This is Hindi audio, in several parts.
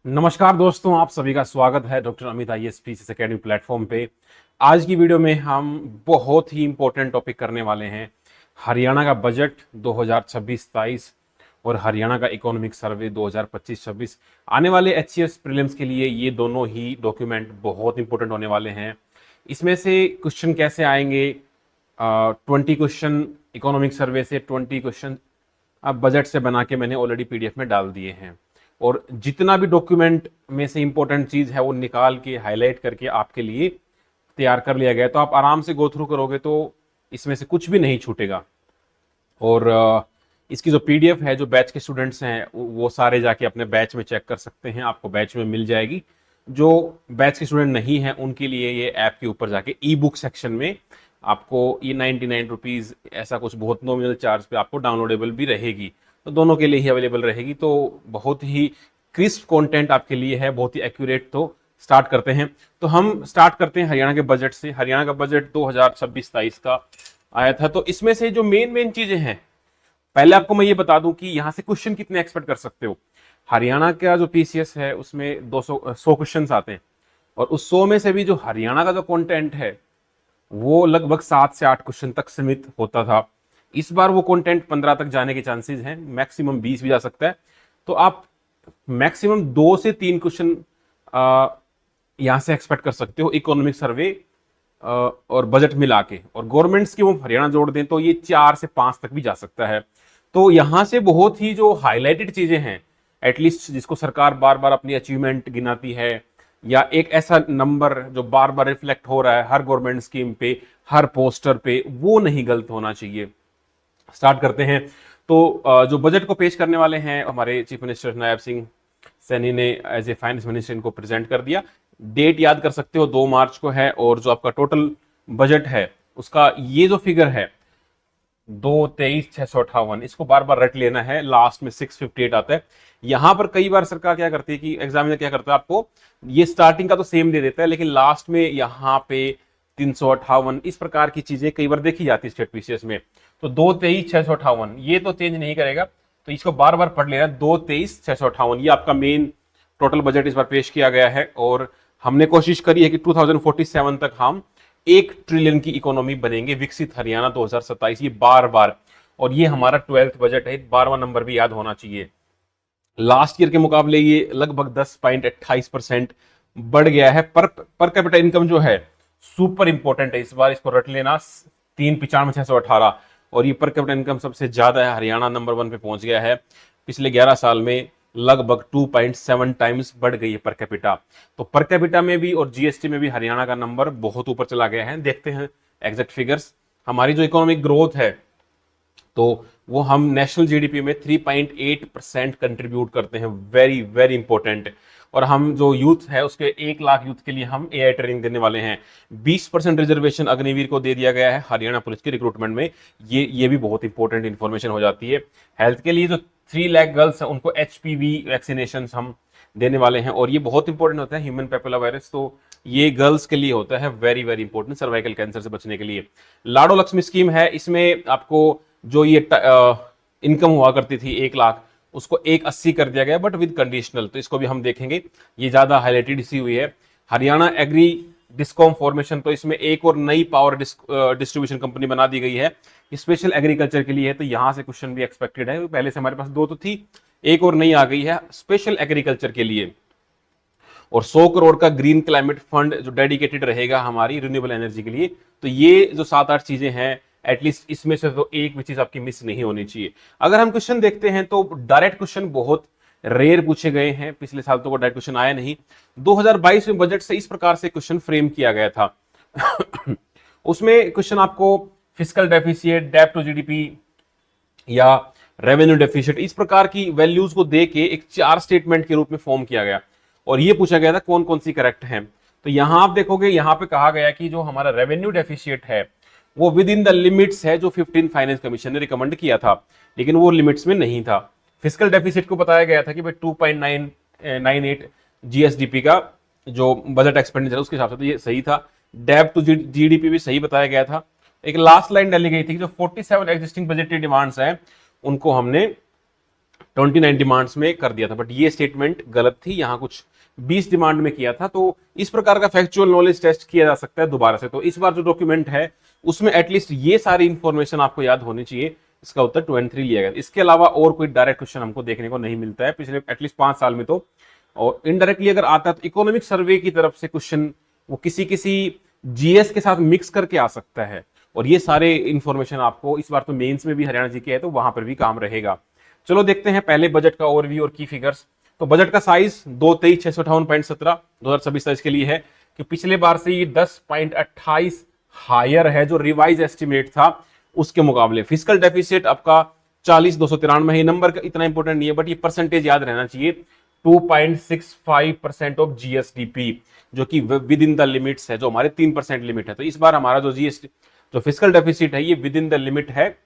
नमस्कार दोस्तों, आप सभी का स्वागत है doctor Amit IAS PCS academy platform पे। आज की वीडियो में हम बहुत ही इंपॉर्टेंट टॉपिक करने वाले हैं। हरियाणा का बजट 2026-27 और हरियाणा का इकोनॉमिक सर्वे 2025-26। आने वाले एचसीएस प्रीलिम्स के लिए ये दोनों ही डॉक्यूमेंट बहुत इंपॉर्टेंट होने वाले हैं। इसमें से क्वेश्चन कैसे आएंगे? 20 क्वेश्चन इकोनॉमिक सर्वे से, 20 क्वेश्चन अब बजट से बना के मैंने ऑलरेडी पीडीएफ में डाल दिए हैं। और जितना भी डॉक्यूमेंट में से इंपॉर्टेंट चीज है वो निकाल के हाईलाइट करके आपके लिए तैयार कर लिया गया है। तो आप आराम से गो थ्रू करोगे तो इसमें से कुछ भी नहीं छूटेगा। और इसकी जो पीडीएफ है, जो बैच के स्टूडेंट्स हैं वो सारे जाके अपने बैच में चेक कर सकते हैं, आपको बैच में मिल जाएगी। जो बैच के स्टूडेंट नहीं है उनके लिए ये ऐप के ऊपर जाके ई बुक सेक्शन में आपको ये 99 रुपीज ऐसा कुछ बहुत नॉमिनल चार्ज पे आपको डाउनलोडेबल भी रहेगी। तो दोनों के लिए ही अवेलेबल रहेगी। तो बहुत ही क्रिस्प कंटेंट आपके लिए है, बहुत ही एक्यूरेट। तो स्टार्ट करते हैं। तो हम स्टार्ट करते हैं हरियाणा के बजट से। हरियाणा का बजट 2026-27 का आया था। तो इसमें से जो मेन मेन चीजें हैं, पहले आपको मैं ये बता दूं कि यहां से क्वेश्चन कितने एक्सपेक्ट कर सकते हो। हरियाणा का जो पीसीएस है उसमें 100 क्वेश्चन आते हैं, और उस 100 में से भी जो हरियाणा का जो कंटेंट है वो लगभग 7 से 8 क्वेश्चन तक सीमित होता था। इस बार वो कंटेंट 15 तक जाने के चांसेस हैं, मैक्सिमम 20 भी जा सकता है। तो आप मैक्सिमम 2 से 3 क्वेश्चन यहां से एक्सपेक्ट कर सकते हो इकोनॉमिक सर्वे और बजट मिला के। और गवर्नमेंट स्कीम ऑफ हरियाणा जोड़ दें तो ये 4 से 5 तक भी जा सकता है। तो यहां से बहुत ही जो हाईलाइटेड चीजें हैं, एटलीस्ट जिसको सरकार बार बार अपनी अचीवमेंट गिनाती है, या एक ऐसा नंबर जो बार बार रिफ्लेक्ट हो रहा है हर गवर्नमेंट स्कीम पे, हर पोस्टर पे, वो नहीं गलत होना चाहिए। स्टार्ट करते हैं। तो जो बजट को पेश करने वाले हैं हमारे चीफ मिनिस्टर नायब सिंह सैनी ने एज ए फाइनेंस मिनिस्टर इनको प्रेजेंट कर दिया। डेट याद कर सकते हो, 2 मार्च को है। और जो आपका टोटल बजट है उसका ये जो फिगर है 223,658, इसको बार बार रट लेना है। लास्ट में 658 आता है। यहां पर कई बार सरकार क्या करती है कि एग्जामिनर क्या करता है, आपको ये स्टार्टिंग का तो सेम दे देता है लेकिन लास्ट में यहां पे 358 इस प्रकार की चीजें कई बार देखी जाती है स्टेट पीसीएस में। तो 223,658 ये तो चेंज नहीं करेगा, तो इसको बार बार पढ़ लेना। 223,658 ये आपका मेन टोटल बजट इस बार पेश किया गया है। और हमने कोशिश करी है कि 2047 तक हम 1 ट्रिलियन की इकोनॉमी बनेंगे, विकसित हरियाणा 2027, ये बार बार। और ये हमारा 12th बजट है, 12वां नंबर भी याद होना चाहिए। लास्ट ईयर के मुकाबले ये लगभग 10.28% बढ़ गया है। पर कैपिटा इनकम जो है सुपर इंपॉर्टेंट है इस बार, इसको रट लेना। 395,618, और ये पर कैपिटा इनकम सबसे ज्यादा है। हरियाणा नंबर 1 पे पहुंच गया है। पिछले 11 साल में लगभग 2.7 टाइम्स बढ़ गई है पर कैपिटा। तो पर कैपिटा में भी और जीएसटी में भी हरियाणा का नंबर बहुत ऊपर चला गया है। देखते हैं एग्जैक्ट फिगर्स। हमारी जो इकोनॉमिक ग्रोथ है तो वो हम नेशनल जीडीपी में 3.8% कंट्रीब्यूट करते हैं, वेरी वेरी इंपॉर्टेंट। और हम जो यूथ है उसके 1 लाख यूथ के लिए हम एआई ट्रेनिंग देने वाले हैं। 20% रिजर्वेशन अग्निवीर को दे दिया गया है हरियाणा पुलिस के रिक्रूटमेंट में। ये भी बहुत इंपॉर्टेंट इन्फॉर्मेशन हो जाती है। हेल्थ के लिए जो 3 लाख गर्ल्स हैं उनको एचपीवी वैक्सीनेशन हम देने वाले हैं, और ये बहुत इंपॉर्टेंट होता है ह्यूमन पेपिला वायरस। तो ये गर्ल्स के लिए होता है, very very important, cervical cancer से बचने के लिए। लाडो लक्ष्मी स्कीम है, इसमें आपको जो ये इनकम हुआ करती थी 1 लाख, उसको 180 कर दिया गया, बट विद कंडीशनल। तो इसको भी हम देखेंगे, ये ज्यादा हाईलाइटेड सी हुई है। हरियाणा एग्री डिस्कॉम फॉर्मेशन, तो इसमें एक और नई पावर डिस्ट्रीब्यूशन कंपनी बना दी गई है, स्पेशल एग्रीकल्चर के लिए है। तो यहां से क्वेश्चन भी एक्सपेक्टेड है। पहले से हमारे पास 2 तो थी, एक और नई आ गई है स्पेशल एग्रीकल्चर के लिए। और 100 करोड़ का ग्रीन क्लाइमेट फंड जो डेडिकेटेड रहेगा हमारी रिन्यूएबल एनर्जी के लिए। तो ये जो 7-8 चीजें हैं, एटलीस्ट इसमें से तो एक भी चीज आपकी मिस नहीं होनी चाहिए। अगर हम क्वेश्चन देखते हैं तो डायरेक्ट क्वेश्चन बहुत रेयर पूछे गए हैं। पिछले साल तो वो डायरेक्ट क्वेश्चन आया नहीं। 2022 में बजट से इस प्रकार से क्वेश्चन फ्रेम किया गया था। उसमें क्वेश्चन आपको फिस्कल डेफिसिट, डेब्ट टू जीडीपी या रेवेन्यू डेफिसिट, इस प्रकार की वैल्यूज को दे के एक 4 स्टेटमेंट के रूप में फॉर्म किया गया, और ये पूछा गया था कौन कौन सी करेक्ट है। तो यहां आप देखोगे, यहां पे कहा गया कि जो हमारा रेवेन्यू डेफिसिट है वो विद इन द लिमिट्स है जो 15 फाइनेंस कमीशन ने रिकमेंड किया था, लेकिन वो लिमिट्स में नहीं था। फिस्कल डेफिसिट को बताया गया था कि भाई 2.998 जीएसडीपी का जो बजट एक्सपेंडिचर उसके हिसाब से, तो ये सही था। डेब्ट टू जीडीपी भी सही बताया गया था। एक लास्ट लाइन डाली गई थी कि जो 47 एग्जिस्टिंग बजटरी डिमांड्स हैं उनको हमने 29 डिमांड्स में कर दिया था, बट ये स्टेटमेंट गलत थी, यहाँ कुछ 20 डिमांड में किया था। तो इस प्रकार का फैक्चुअल नॉलेज टेस्ट किया जा सकता है दोबारा से। तो इस बार जो डॉक्यूमेंट है उसमें एटलीस्ट ये सारी इंफॉर्मेशन आपको याद होनी चाहिए। इसका उत्तर 2 और 3 लिया गया। इसके अलावा और कोई डायरेक्ट क्वेश्चन हमको देखने को नहीं मिलता है पिछले एटलीस्ट 5 साल में। तो और इनडायरेक्टली अगर आता है तो इकोनॉमिक सर्वे की तरफ से क्वेश्चन वो किसी किसी जीएस के साथ मिक्स करके आ सकता है। और ये सारे इंफॉर्मेशन आपको इस बार तो मेंस में भी हरियाणा जी के है, तो वहां पर भी काम रहेगा। चलो देखते हैं पहले बजट का ओवरव्यू और की फिगर्स। तो बजट का साइज 223,658.17 2026 के लिए है कि पिछले बार से ये 10.28 हायर है जो रिवाइज एस्टिमेट था उसके मुकाबले। फिजिकल डेफिसिट आपका 40,293 है। नंबर का इतना इंपॉर्टेंट नहीं है, बट ये परसेंटेज याद रहना चाहिए। 2.65% ऑफ जीएसडीपी, जो कि विद इन द लिमिट्स है, जो हमारे 3% लिमिट है। तो इस बार हमारा जो जीएसटी जो फिजिकल डेफिसिट है ये विद इन द लिमिट है।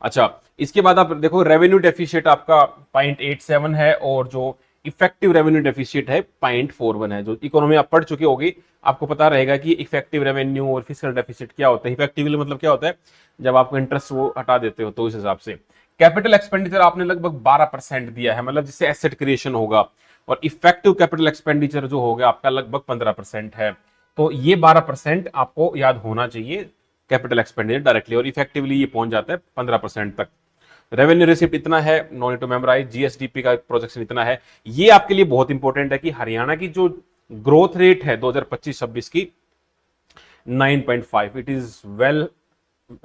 अच्छा, इसके बाद आप देखो रेवेन्यू डेफिसिट आपका 0.87 है और जो इफेक्टिव रेवेन्यू डेफिसिट है 0.41 है। जो इकोनॉमी आप पढ़ चुके होगी, आपको पता रहेगा कि इफेक्टिव रेवेन्यू और फिजिकल डेफिसिट क्या होता है। इफेक्टिवली मतलब क्या होता है, जब आपको इंटरेस्ट वो हटा देते हो, तो इस हिसाब से। कैपिटल एक्सपेंडिचर आपने लगभग 12% दिया है, मतलब जिससे एसेट क्रिएशन होगा। और इफेक्टिव कैपिटल एक्सपेंडिचर जो होगा आपका लगभग 15% है। तो ये 12% आपको याद होना चाहिए कैपिटल एक्सपेंडिचर डायरेक्टली, और इफेक्टिवली ये पहुंच जाता है 15% तक। रेवेन्यू रिसिप्ट इतना है, no need to memorise. GSDP का प्रोजेक्शन इतना है। ये आपके लिए बहुत इंपॉर्टेंट है कि हरियाणा की जो ग्रोथ रेट है 2025-26 की 9.5, it is well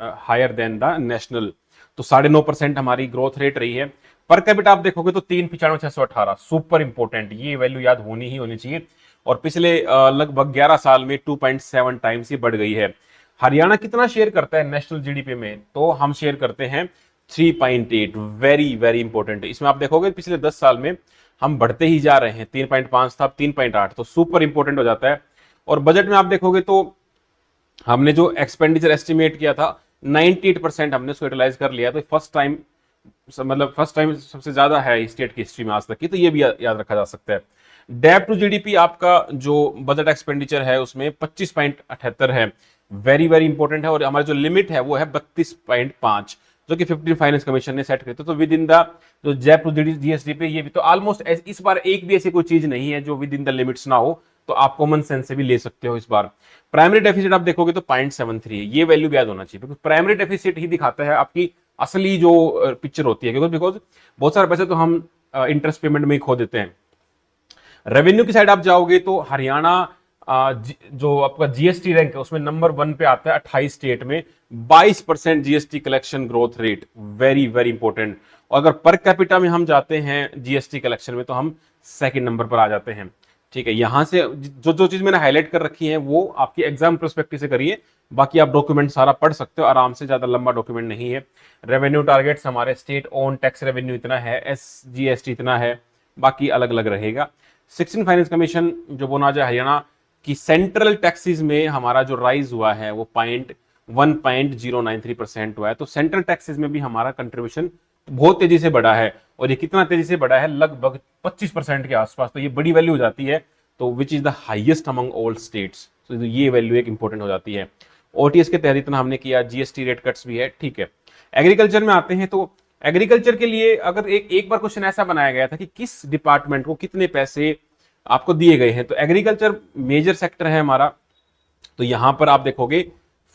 higher than the national. तो 9.5% हमारी ग्रोथ रेट रही है। पर कैपिटा आप देखोगे तो 395,618, सुपर इंपॉर्टेंट, ये वैल्यू याद होनी ही होनी चाहिए। और पिछले लगभग 11 साल में 2.7 टाइम्स ही बढ़ गई है। हरियाणा कितना शेयर करता है नेशनल जीडीपी में, तो हम शेयर करते हैं 3.8, वेरी वेरी इंपॉर्टेंट है। इसमें आप देखोगे पिछले 10 साल में हम बढ़ते ही जा रहे हैं। 3.5 था, 3.8, तो सुपर इंपॉर्टेंट हो जाता है। और बजट में आप देखोगे तो हमने जो एक्सपेंडिचर एस्टिमेट किया था 98% हमने उसको यूटिलाइज कर लिया। तो फर्स्ट टाइम, मतलब फर्स्ट टाइम सबसे ज्यादा है स्टेट की हिस्ट्री में आज तक की, तो ये भी याद रखा जा सकता है। डेब्ट टू जीडीपी आपका जो बजट एक्सपेंडिचर है उसमें 25.78 है, वेरी वेरी इंपॉर्टेंट है। और हमारी जो लिमिट है वो है 32.5, जो कि 15 फाइनेंस कमीशन ने सेट किया। तो विद इन द जो डेब्ट टू जीएसडीपी, ये भी तो ऑलमोस्ट इस बार एक भी ऐसी कोई चीज नहीं है जो विद इन द लिमिट्स ना हो, तो आप कॉमन सेंस से भी ले सकते हो इस बार। प्राइमरी डेफिसिट आप देखोगे तो 0.73 है, ये वैल्यू भी याद होना चाहिए, क्योंकि प्राइमरी डेफिसिट ही दिखाता है आपकी असली जो पिक्चर होती है। बिकॉज बहुत सारे पैसे तो हम इंटरेस्ट पेमेंट में ही खो देते हैं। रेवेन्यू की साइड आप जाओगे तो हरियाणा जो आपका जीएसटी रैंक है उसमें नंबर 1 पे आता है 28 स्टेट में, 22% GST collection growth rate, very very important. और अगर पर कैपिटा में हम जाते हैं जीएसटी कलेक्शन में, तो हम सेकंड नंबर पर आ जाते हैं। ठीक है, यहां से जो जो चीज मैंने हाईलाइट कर रखी है वो आपकी एग्जाम पर्सपेक्टिव से करिए, बाकी आप डॉक्यूमेंट सारा पढ़ सकते हो आराम से, ज्यादा लंबा डॉक्यूमेंट नहीं है। रेवेन्यू टारगेट्स हमारे स्टेट ओन टैक्स रेवेन्यू इतना है, एसजीएसटी इतना है, बाकी अलग अलग रहेगा। 16 फाइनेंस कमीशन जो बोनाजा हरियाणा की सेंट्रल टैक्सेस में हमारा जो राइज हुआ है वो 1.093% हुआ है। तो सेंट्रल टैक्सेस में भी हमारा कंट्रीब्यूशन बहुत तेजी से बढ़ा है। और ये कितना तेजी से बढ़ा है, लगभग 25% के आसपास। तो ये बड़ी वैल्यू हो जाती है, तो which is the highest among all states. तो ये वैल्यू एक इंपॉर्टेंट हो जाती है। ओटीएस के तहत इतना हमने किया, जीएसटी रेट कट्स भी है, ठीक है। एग्रीकल्चर में आते हैं, तो एग्रीकल्चर के लिए अगर एक बार क्वेश्चन ऐसा बनाया गया था कि किस डिपार्टमेंट को कितने पैसे आपको दिए गए हैं, तो एग्रीकल्चर मेजर सेक्टर है हमारा। तो यहां पर आप देखोगे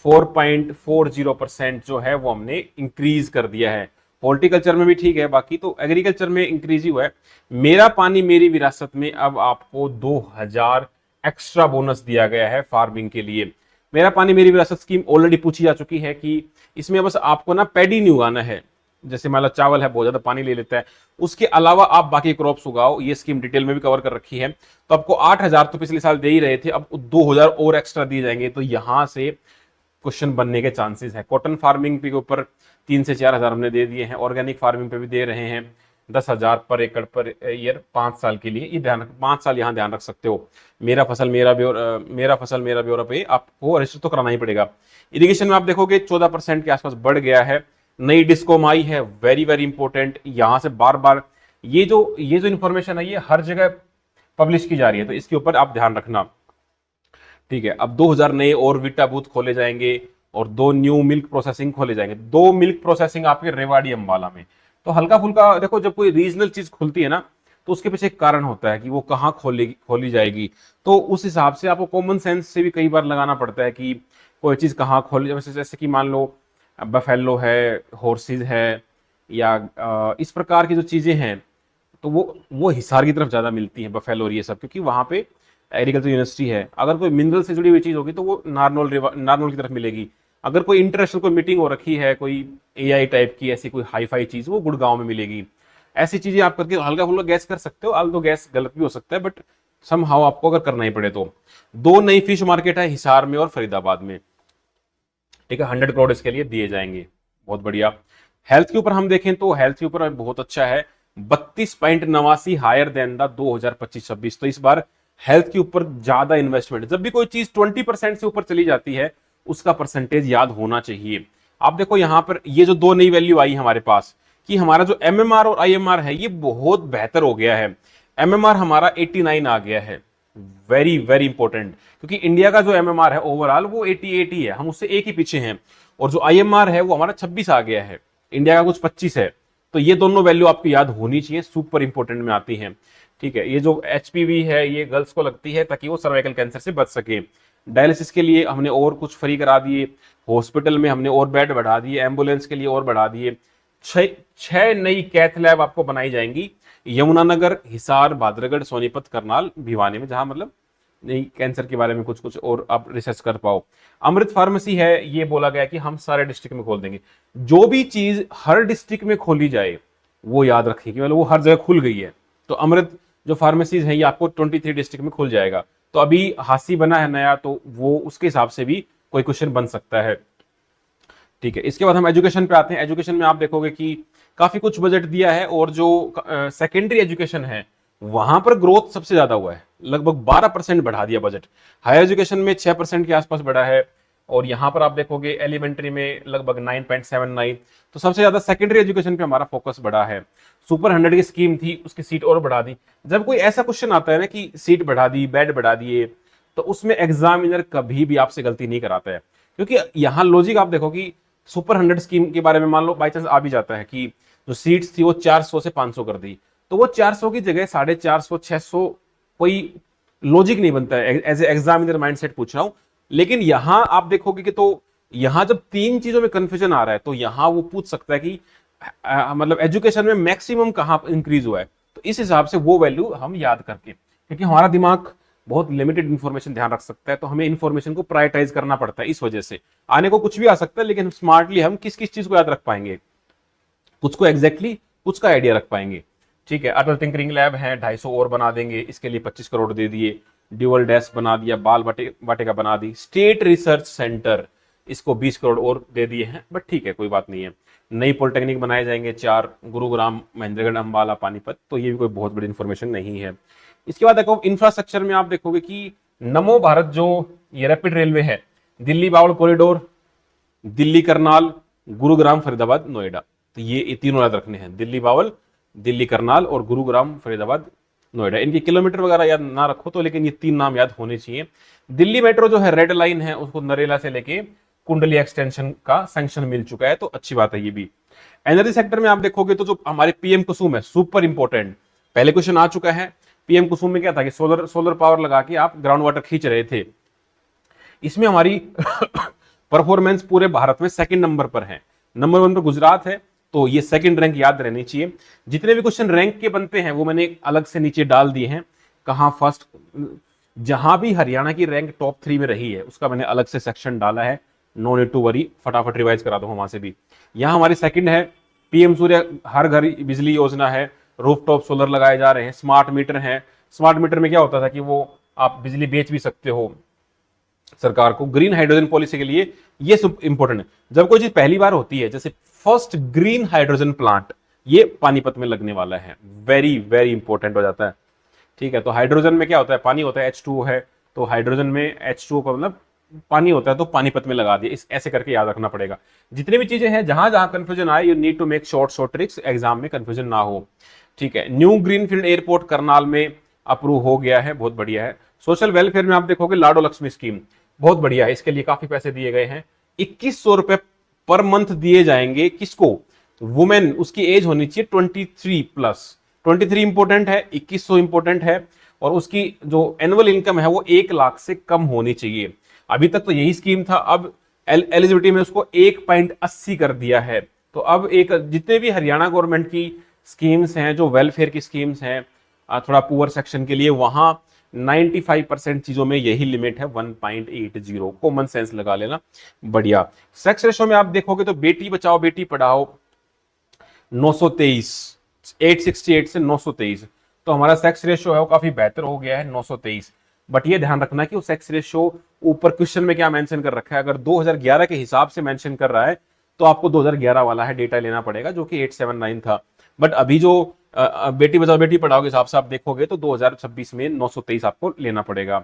4.40% जो है वो हमने इंक्रीज कर दिया है। हॉर्टिकल्चर में भी ठीक है, बाकी तो एग्रीकल्चर में इंक्रीज ही हुआ है। मेरा पानी मेरी विरासत में अब आपको 2000 एक्स्ट्रा बोनस दिया गया है फार्मिंग के लिए। मेरा पानी मेरी विरासत स्कीम ऑलरेडी पूछी जा चुकी है कि इसमें बस आपको ना पैडी नहीं उगाना है, जैसे मान लो चावल है बहुत ज्यादा पानी ले लेता है, उसके अलावा आप बाकी क्रॉप्स उगाओ। ये स्कीम डिटेल में भी कवर कर रखी है। तो आपको 8000 तो पिछले साल दे ही रहे थे, अब 2000 और एक्स्ट्रा दिए जाएंगे। तो यहां से क्वेश्चन बनने के चांसेस है। कॉटन फार्मिंग के ऊपर 3 से 4000 हमने दे दिए हैं, ऑर्गेनिक फार्मिंग पे भी दे रहे हैं 10,000 पर एकड़ पर ईयर 5 साल के लिए। ये ध्यान 5 साल यहाँ ध्यान रख सकते हो। मेरा फसल मेरा ब्यौरा पे आपको रजिस्टर तो कराना ही पड़ेगा। इरिगेशन में आप देखोगे 14% के आसपास बढ़ गया है। नई डिस्कॉम आई है, वेरी वेरी इंपॉर्टेंट। यहां से बार बार ये जो इंफॉर्मेशन है ये हर जगह पब्लिश की जा रही है, तो इसके ऊपर आप ध्यान रखना, ठीक है। अब 2000 नए और विटा बूथ खोले जाएंगे और 2 न्यू मिल्क प्रोसेसिंग खोले जाएंगे। 2 मिल्क प्रोसेसिंग आपके रेवाड़ी अंबाला में, तो हल्का फुल्का देखो, जब कोई रीजनल चीज खुलती है ना, तो उसके पीछे एक कारण होता है कि वो कहाँ खोलेगी, खोली जाएगी। तो उस हिसाब से आपको कॉमन सेंस से भी कई बार लगाना पड़ता है कि कोई चीज कहाँ खोली, जैसे कि मान लो बफेलो है, हॉर्सेज है, या इस प्रकार की जो चीजें हैं, तो वो हिसार की तरफ ज्यादा मिलती हैं, बफेलो और ये सब, क्योंकि वहां पे एग्रीकल्चर यूनिवर्सिटी है। अगर कोई मिनरल से जुड़ी हुई चीज होगी तो वो नारनौल की तरफ मिलेगी। अगर कोई इंटरनेशनल कोई मीटिंग हो रखी है, कोई एआई टाइप की ऐसी कोई हाई फाई चीज, वो गुड़गांव में मिलेगी। ऐसी चीजें आप करके हल्का फुल्का गैस कर सकते हो। आल तो गैस गलत भी हो सकता है, बट सम हाउ आपको अगर करना ही पड़े तो। दो नई फिश मार्केट है, हिसार में और फरीदाबाद में। ठीक है, 100 करोड़ इसके लिए दिए जाएंगे। बहुत बढ़िया। हेल्थ के ऊपर हम देखें तो हेल्थ के ऊपर बहुत अच्छा है, 32.89 हायर देन द 2025-26। तो इस बार हेल्थ के ऊपर ज्यादा इन्वेस्टमेंट। जब भी कोई चीज 20% से ऊपर चली जाती है, उसका परसेंटेज याद होना चाहिए। आप देखो यहां पर ये जो दो नई वैल्यू आई हमारे पास, कि हमारा जो एमएमआर और आईएमआर है ये बहुत बेहतर हो गया है। एमएमआर हमारा 89 आ गया है, वेरी वेरी इंपॉर्टेंट, क्योंकि इंडिया का जो एमएमआर है ओवरऑल वो 88 ही है, हम उससे एक ही पीछे हैं। और जो आईएमआर है वो हमारा 26 आ गया है, इंडिया का कुछ 25 है। तो ये दोनों वैल्यू आपको याद होनी चाहिए, सुपर इंपॉर्टेंट में आती है। ठीक है, ये जो एचपीवी है ये गर्ल्स को लगती है ताकि वो सर्वाइकल कैंसर से बच सके। डायलिसिस के लिए हमने और कुछ फ्री करा दिए, हॉस्पिटल में हमने और बेड बढ़ा दिए, एम्बुलेंस के लिए और बढ़ा दिए। छह नई कैथ लैब आपको बनाई जाएंगी, यमुनानगर, हिसार, भादरगढ़, सोनीपत, करनाल, भिवानी में, जहां मतलब नहीं कैंसर के बारे में कुछ कुछ और आप रिसर्च कर पाओ। अमृत फार्मेसी है, ये बोला गया कि हम सारे डिस्ट्रिक्ट में खोल देंगे। जो भी चीज हर डिस्ट्रिक्ट में खोली जाए वो याद रखिए कि मतलब वो हर जगह खुल गई है। तो अमृत जो फार्मेसीज है ये आपको 23 डिस्ट्रिक्ट में खुल जाएगा। तो अभी हासी बना है नया, तो वो उसके हिसाब से भी कोई क्वेश्चन बन सकता है। ठीक है, इसके बाद हम एजुकेशन पे आते हैं। एजुकेशन में आप देखोगे कि काफी कुछ बजट दिया है, और जो सेकेंडरी एजुकेशन है वहां पर ग्रोथ सबसे ज्यादा हुआ है, लगभग 12% बढ़ा दिया बजट। हायर एजुकेशन में 6% के आसपास बढ़ा है, और यहां पर आप देखोगे एलिमेंट्री में लगभग 9.79। तो सबसे ज्यादा सेकेंडरी एजुकेशन पे हमारा फोकस बढ़ा है। सुपर 100 की स्कीम थी, उसकी सीट और बढ़ा दी। जब कोई ऐसा क्वेश्चन आता है ना कि सीट बढ़ा दी, बेड बढ़ा दिए, तो उसमें एग्जामिनर कभी भी आपसे गलती नहीं कराता है, क्योंकि यहां लॉजिक आप देखो कि सुपर 100 स्कीम के बारे में मान लो बाई चांस आ भी जाता है कि जो सीट्स थी वो 400 से 500 कर दी, तो वो 400 की जगह 450, 600, कोई लॉजिक नहीं बनता है। एज ए एग्जामिनर माइंडसेट पूछ रहा हूं। लेकिन यहां आप देखोगे कि तो यहां जब तीन चीजों में कंफ्यूजन आ रहा है, तो यहां वो पूछ सकता है कि मतलब एजुकेशन में मैक्सिमम कहां इंक्रीज हुआ है। तो इस हिसाब से वो वैल्यू हम याद करके, क्योंकि हमारा दिमाग बहुत लिमिटेड इंफॉर्मेशन ध्यान रख सकता है, तो हमें इंफॉर्मेशन को प्रायोरिटाइज करना पड़ता है। इस वजह से आने को कुछ भी आ सकता है, लेकिन स्मार्टली हम किस किस चीज को याद रख पाएंगे, कुछ को एग्जैक्टली कुछ का आइडिया रख पाएंगे। ठीक है, अटल टिंकरिंग लैब है, 250 और बना देंगे, इसके लिए 25 करोड़ दे दिए। ड्यूअल डेस्क बना दिया, बाल वाटिका बना दी। स्टेट रिसर्च सेंटर, इसको 20 करोड़ और दे दिए हैं, बट ठीक है कोई बात नहीं है। नई पॉलिटेक्निक बनाए जाएंगे 4, गुरुग्राम, महेंद्रगढ़, अंबाला, पानीपत। तो ये भी कोई बहुत बड़ी इंफॉर्मेशन नहीं है। इसके बाद देखो इंफ्रास्ट्रक्चर में आप देखोगे कि नमो भारत जो ये रैपिड रेलवे है, दिल्ली बावल कॉरिडोर, दिल्ली करनाल, गुरुग्राम, फरीदाबाद, नोएडा। तो ये तीनों याद रखने हैं, दिल्ली बावल, दिल्ली करनाल और गुरुग्राम, फरीदाबाद, नोएडा। इनके किलोमीटर वगैरह याद ना रखो तो, लेकिन ये 3 नाम याद होने चाहिए। दिल्ली मेट्रो जो है रेड लाइन है, उसको नरेला से लेके कुंडली एक्सटेंशन का सैंक्शन मिल चुका है, तो अच्छी बात है ये भी। एनर्जी सेक्टर में आप देखोगे तो जो हमारे पीएम कुसुम है, सुपर इंपॉर्टेंट, पहले क्वेश्चन आ चुका है। पीएम कुसुम में क्या था कि सोलर पावर लगा के आप ग्राउंड वाटर खींच रहे थे। इसमें हमारी परफॉर्मेंस पूरे भारत में सेकंड नंबर पर है। नंबर 1 पर गुजरात है, तो ये सेकंड रैंक याद रहनी चाहिए। जितने भी क्वेश्चन रैंक के बनते हैं वो मैंने अलग से नीचे डाल दिए हैं, कहां फर्स्ट, जहां भी हरियाणा की रैंक टॉप 3 में रही है उसका मैंने अलग से सेक्शन डाला है। नो नीड टू वरी, फटाफट रिवाइज करा दो वहां से भी। यहां हमारी सेकंड है पीएम सूर्य हर घर बिजली योजना है, रूफटॉप सोलर लगाए जा रहे हैं, स्मार्ट मीटर है। स्मार्ट मीटर में क्या होता था कि वो आप बिजली बेच भी सकते हो सरकार को। ग्रीन हाइड्रोजन पॉलिसी के लिए ये सब इंपॉर्टेंट है। जब कोई चीज पहली बार होती है, जैसे फर्स्ट ग्रीन हाइड्रोजन प्लांट, ये पानीपत में लगने वाला है, वेरी वेरी इंपॉर्टेंट हो जाता है। ठीक है, तो हाइड्रोजन में क्या होता है, पानी होता है, H2O है, तो हाइड्रोजन में H2O का मतलब पानी होता है, तो पानीपत में लगा दिया। इस ऐसे करके याद रखना पड़ेगा। जितनी भी चीजें हैं, जहां जहां कंफ्यूजन आए, you need to make short tricks, exam में कंफ्यूजन ना हो। ठीक है, न्यू ग्रीनफील्ड एयरपोर्ट करनाल में अप्रूव हो गया है, बहुत बढ़िया है। सोशल वेलफेयर में आप देखोगे लाडो लक्ष्मी स्कीम, बहुत बढ़िया है, इसके लिए काफी पैसे दिए गए हैं। 2100 रुपए पर मंथ दिए जाएंगे, किसको, वुमेन उसकी एज होनी चाहिए 23+। 23 इंपॉर्टेंट है, 2100 इंपॉर्टेंट है, और उसकी जो एनुअल इनकम है वो 1 लाख से कम होनी चाहिए। अभी तक तो यही स्कीम था, अब एलिजिबिलिटी में उसको 1.80 कर दिया है। तो अब एक जितने भी हरियाणा गवर्नमेंट की स्कीम्स हैं, जो वेलफेयर की स्कीम्स हैं थोड़ा पुअर सेक्शन के लिए, वहां 95% चीजों में यही लिमिट है 1.80। कॉमन सेंस लगा लेना, बढ़िया। सेक्स रेशो में आप देखोगे तो बेटी बचाओ बेटी पढ़ाओ 923, 868 से 923, तो हमारा सेक्स रेशियो है वो काफी बेहतर हो गया है 923। बट ये ध्यान रखना कि वो सेक्स रेशियो ऊपर क्वेश्चन में क्या मेंशन कर रखा है, अगर 2011 के हिसाब से मेंशन कर रहा है तो आपको 2011 वाला है डेटा लेना पड़ेगा, जो कि 879 था। बट अभी जो बेटी बचाओ बेटी पढ़ाओ के हिसाब से आप देखोगे तो 2026 में 923 आपको लेना पड़ेगा।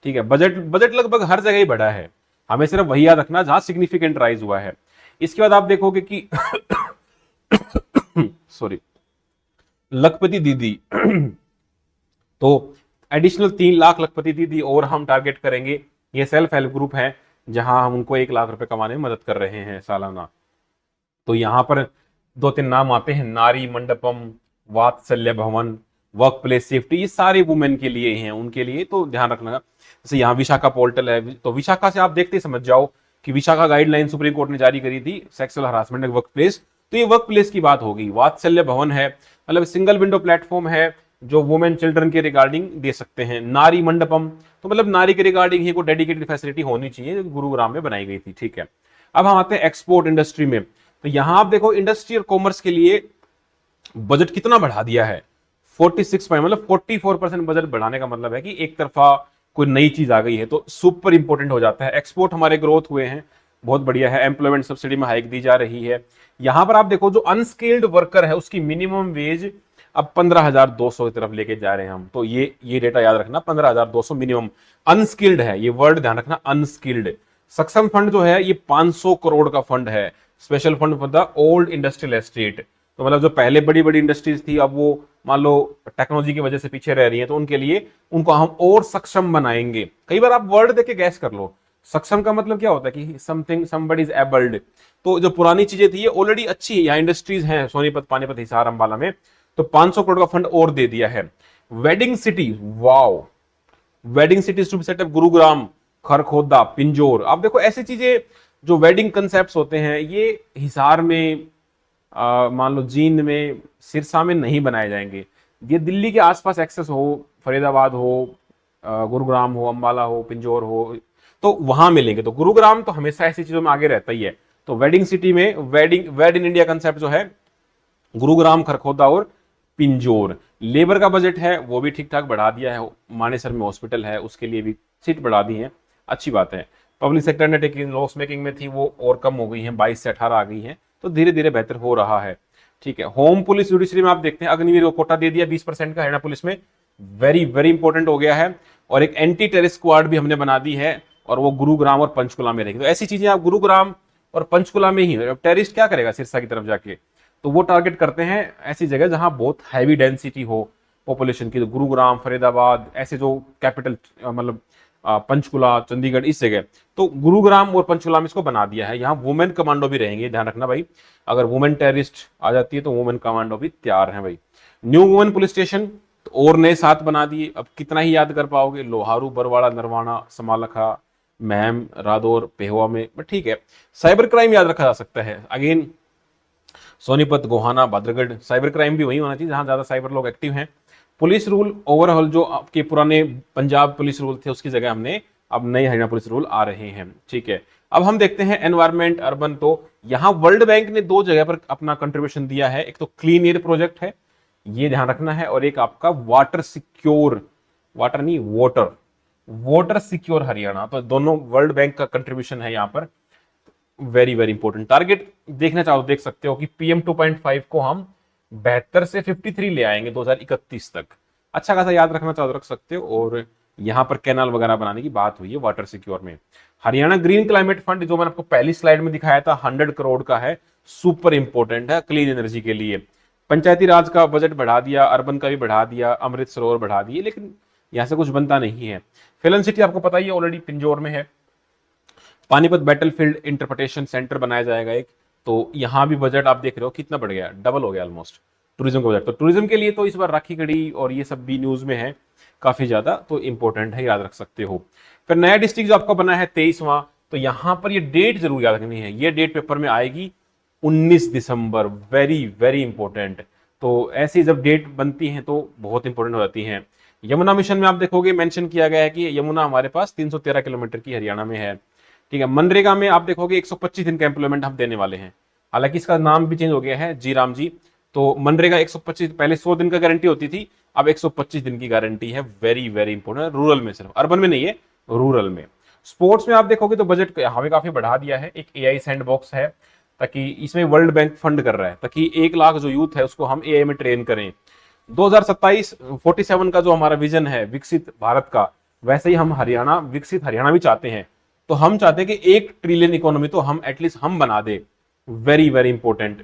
ठीक है, बजट बजट लगभग हर जगह ही बढ़ा है, हमें सिर्फ वही याद रखना जहां सिग्निफिकेंट राइज हुआ है। इसके बाद आप देखोगे कि सॉरी, लखपति दीदी तो एडिशनल 3 लाख लखपति दीदी और हम टारगेट करेंगे। ये सेल्फ हेल्प ग्रुप है जहां हम उनको 1 लाख रुपए कमाने में मदद कर रहे हैं सालाना। तो यहां पर 2-3 नाम आते हैं, नारी मंडपम, वात्सल्य भवन, वर्क प्लेस सेफ्टी, ये सारे वुमेन के लिए हैं, उनके लिए तो ध्यान रखना। जैसे यहाँ विशाखा पोर्टल है, तो विशाखा से आप देखते ही समझ जाओ कि विशाखा गाइडलाइन सुप्रीम कोर्ट ने जारी करी थी सेक्सुअल हरासमेंट वर्क प्लेस, तो ये वर्क प्लेस की बात होगी। वात्सल्य भवन है, मतलब सिंगल विंडो प्लेटफॉर्म है जो वुमेन चिल्ड्रन के रिगार्डिंग दे सकते हैं। नारी मंडपम, तो मतलब नारी के रिगार्डिंग ही कोई डेडिकेटेड फैसिलिटी होनी चाहिए, जो गुरुग्राम में बनाई गई थी। ठीक है, अब हम आते हैं एक्सपोर्ट इंडस्ट्री में। तो यहां आप देखो इंडस्ट्री और कॉमर्स के लिए बजट कितना बढ़ा दिया है, 46 मतलब 44% बजट बढ़ाने का मतलब है कि एक तरफा कोई नई चीज आ गई है, तो सुपर इंपॉर्टेंट हो जाता है। एक्सपोर्ट हमारे ग्रोथ हुए हैं, बहुत बढ़िया है। एम्प्लॉयमेंट सब्सिडी में हाइक दी जा रही है। यहां पर आप देखो जो अनस्किल्ड वर्कर है उसकी मिनिमम वेज अब 15,200 की तरफ लेके जा रहे हैं हम, तो ये डेटा याद रखना, 15,200 मिनिमम। अनस्किल्ड है, ये वर्ड ध्यान रखना, अनस्किल्ड। सक्षम फंड जो है ये 500 करोड़ का फंड है, special fund for the old industrial estate. तो मतलब जो पहले बड़ी बड़ी इंडस्ट्रीज थी, अब वो मान लो टेक्नोलॉजी की वजह से पीछे रह रही है, तो उनके लिए उनको हम और सक्षम बनाएंगे। कई बार आप वर्ड देख के गैस कर लो, सक्षम का मतलब क्या होता है कि समथिंग समबडी इज एबल्ड। तो जो पुरानी चीजें थी ये ऑलरेडी अच्छी है, यहाँ इंडस्ट्रीज हैं सोनीपत, पानीपत, हिसार, अंबाला में, तो 500 करोड़ का फंड और दे दिया है। Wedding city, wow, wedding cities to be set up Gurugram, Kharkhoda, Pinjore. आप देखो ऐसी चीजें जो वेडिंग कंसेप्ट होते हैं ये हिसार में, मान लो जींद में, सिरसा में नहीं बनाए जाएंगे। ये दिल्ली के आसपास एक्सेस हो, फरीदाबाद हो, गुरुग्राम हो, अंबाला हो, पिंजौर हो, तो वहां मिलेंगे। तो गुरुग्राम तो हमेशा ऐसी चीजों में आगे रहता ही है। तो वेडिंग सिटी में वेड इन इंडिया कंसेप्ट जो है गुरुग्राम, खरखोदा और पिंजौर। लेबर का बजट है वो भी ठीक ठाक बढ़ा दिया है, मानेसर में हॉस्पिटल है उसके लिए भी सीट बढ़ा दी है, अच्छी बात है। Public sector undertaking loss making में थी वो और कम हो गई है, 22 से 18 आ गई है, तो धीरे धीरे बेहतर हो रहा है। ठीक है, होम पुलिस जुडिशरी में आप देखते हैं अग्निवीर को कोटा दे दिया 20% का हरियाणा पुलिस में, वेरी वेरी इंपॉर्टेंट हो गया है। और एक एंटी टेररिस्ट स्क्वाड भी हमने बना दी है, और वो गुरुग्राम और पंचकुला में रहेगी। तो ऐसी चीजें आप गुरुग्राम और पंचकुला में ही, टेररिस्ट क्या करेगा सिरसा की तरफ जाके, तो वो टारगेट करते हैं ऐसी जगह जहां बहुत हैवी डेंसिटी हो पॉपुलेशन की। तो गुरुग्राम, फरीदाबाद, ऐसे जो कैपिटल मतलब पंचकुला, चंडीगढ़, इस जगह, तो गुरुग्राम और पंचकुला में इसको बना दिया है। यहाँ वुमेन कमांडो भी रहेंगे, ध्यान रखना भाई, अगर वुमेन टेररिस्ट आ जाती है तो वुमेन कमांडो भी तैयार है भाई। न्यू वुमेन पुलिस स्टेशन तो और नए 7 बना दिए, अब कितना ही याद कर पाओगे, लोहारू, बरवाड़ा, नरवाना, समालखा, महम, रादौर, पेहोवा में, बट ठीक है। साइबर क्राइम याद रखा जा सकता है, again Sonipat, Gohana, Bhadragarh, cyber crime भी वही होना चाहिए जहां ज्यादा साइबर लोग एक्टिव हैं। पुलिस रूल ओवरऑल जो आपके पुराने पंजाब पुलिस रूल थे उसकी जगह हमने अब नए हरियाणा पुलिस रूल आ रहे हैं। ठीक है, अब हम देखते हैं एनवायरमेंट अर्बन। तो यहां वर्ल्ड बैंक ने 2 जगह पर अपना कंट्रीब्यूशन दिया है, एक तो क्लीन एयर प्रोजेक्ट है, ये ध्यान रखना है, और एक आपका वाटर सिक्योर, वाटर नहीं वाटर, वाटर सिक्योर हरियाणा। तो दोनों वर्ल्ड बैंक का कंट्रीब्यूशन है यहाँ पर, वेरी वेरी इंपॉर्टेंट। टारगेट देखना चाहो देख सकते हो कि PM 2.5 को हम 72 से 53 ले आएंगे 2031 तक, अच्छा खासा याद रखना चाहो रख सकते हो। और यहां पर कैनाल वगैरह बनाने की बात हुई है वाटर सिक्योर में। हरियाणा ग्रीन क्लाइमेट फंड जो मैंने आपको पहली स्लाइड में दिखाया था 100 करोड़ का है, सुपर इंपॉर्टेंट है क्लीन एनर्जी के लिए। पंचायती राज का बजट बढ़ा दिया, अर्बन का भी बढ़ा दिया, अमृत सरोवर बढ़ा दिए, लेकिन यहां से कुछ बनता नहीं है। फिल्म सिटी आपको पता ही है ऑलरेडी पिंजौर में है। पानीपत बैटलफील्ड इंटरप्रिटेशन सेंटर बनाया जाएगा एक, तो यहाँ भी बजट आप देख रहे हो कितना बढ़ गया, डबल हो गया ऑलमोस्ट टूरिज्म का बजट। तो टूरिज्म के लिए तो इस बार राखी गढ़ी और ये सब भी न्यूज में है काफी ज्यादा, तो इंपॉर्टेंट है, याद रख सकते हो। फिर नया डिस्ट्रिक्ट जो आपका बना है 23वां, तो यहां पर ये डेट जरूर याद रखनी है, ये डेट पेपर में आएगी 19 दिसंबर, वेरी वेरी इंपॉर्टेंट। तो ऐसी जब डेट बनती है तो बहुत इंपॉर्टेंट हो जाती है। यमुना मिशन में आप देखोगे मेंशन किया गया है कि यमुना हमारे पास 313 किलोमीटर की हरियाणा में है, ठीक है। मनरेगा में आप देखोगे 125 दिन का एम्प्लॉयमेंट हम देने वाले हैं, हालांकि इसका नाम भी चेंज हो गया है, जी राम जी। तो मनरेगा 125, पहले 100 दिन का गारंटी होती थी, अब 125 दिन की गारंटी है, वेरी वेरी इंपॉर्टेंट, रूरल में, सिर्फ अर्बन में नहीं है, रूरल में। स्पोर्ट्स में आप देखोगे तो बजट हमें काफी बढ़ा दिया है, एक एआई सैंडबॉक्स है, ताकि इसमें वर्ल्ड बैंक फंड कर रहा है ताकि 1 लाख जो यूथ है उसको हम एआई में ट्रेन करें। 2027 47 का जो हमारा विजन है विकसित भारत का, वैसे ही हम हरियाणा, विकसित हरियाणा भी चाहते हैं। तो हम चाहते हैं कि 1 ट्रिलियन इकोनॉमी तो हम एटलीस्ट हम बना दे, वेरी वेरी इंपॉर्टेंट,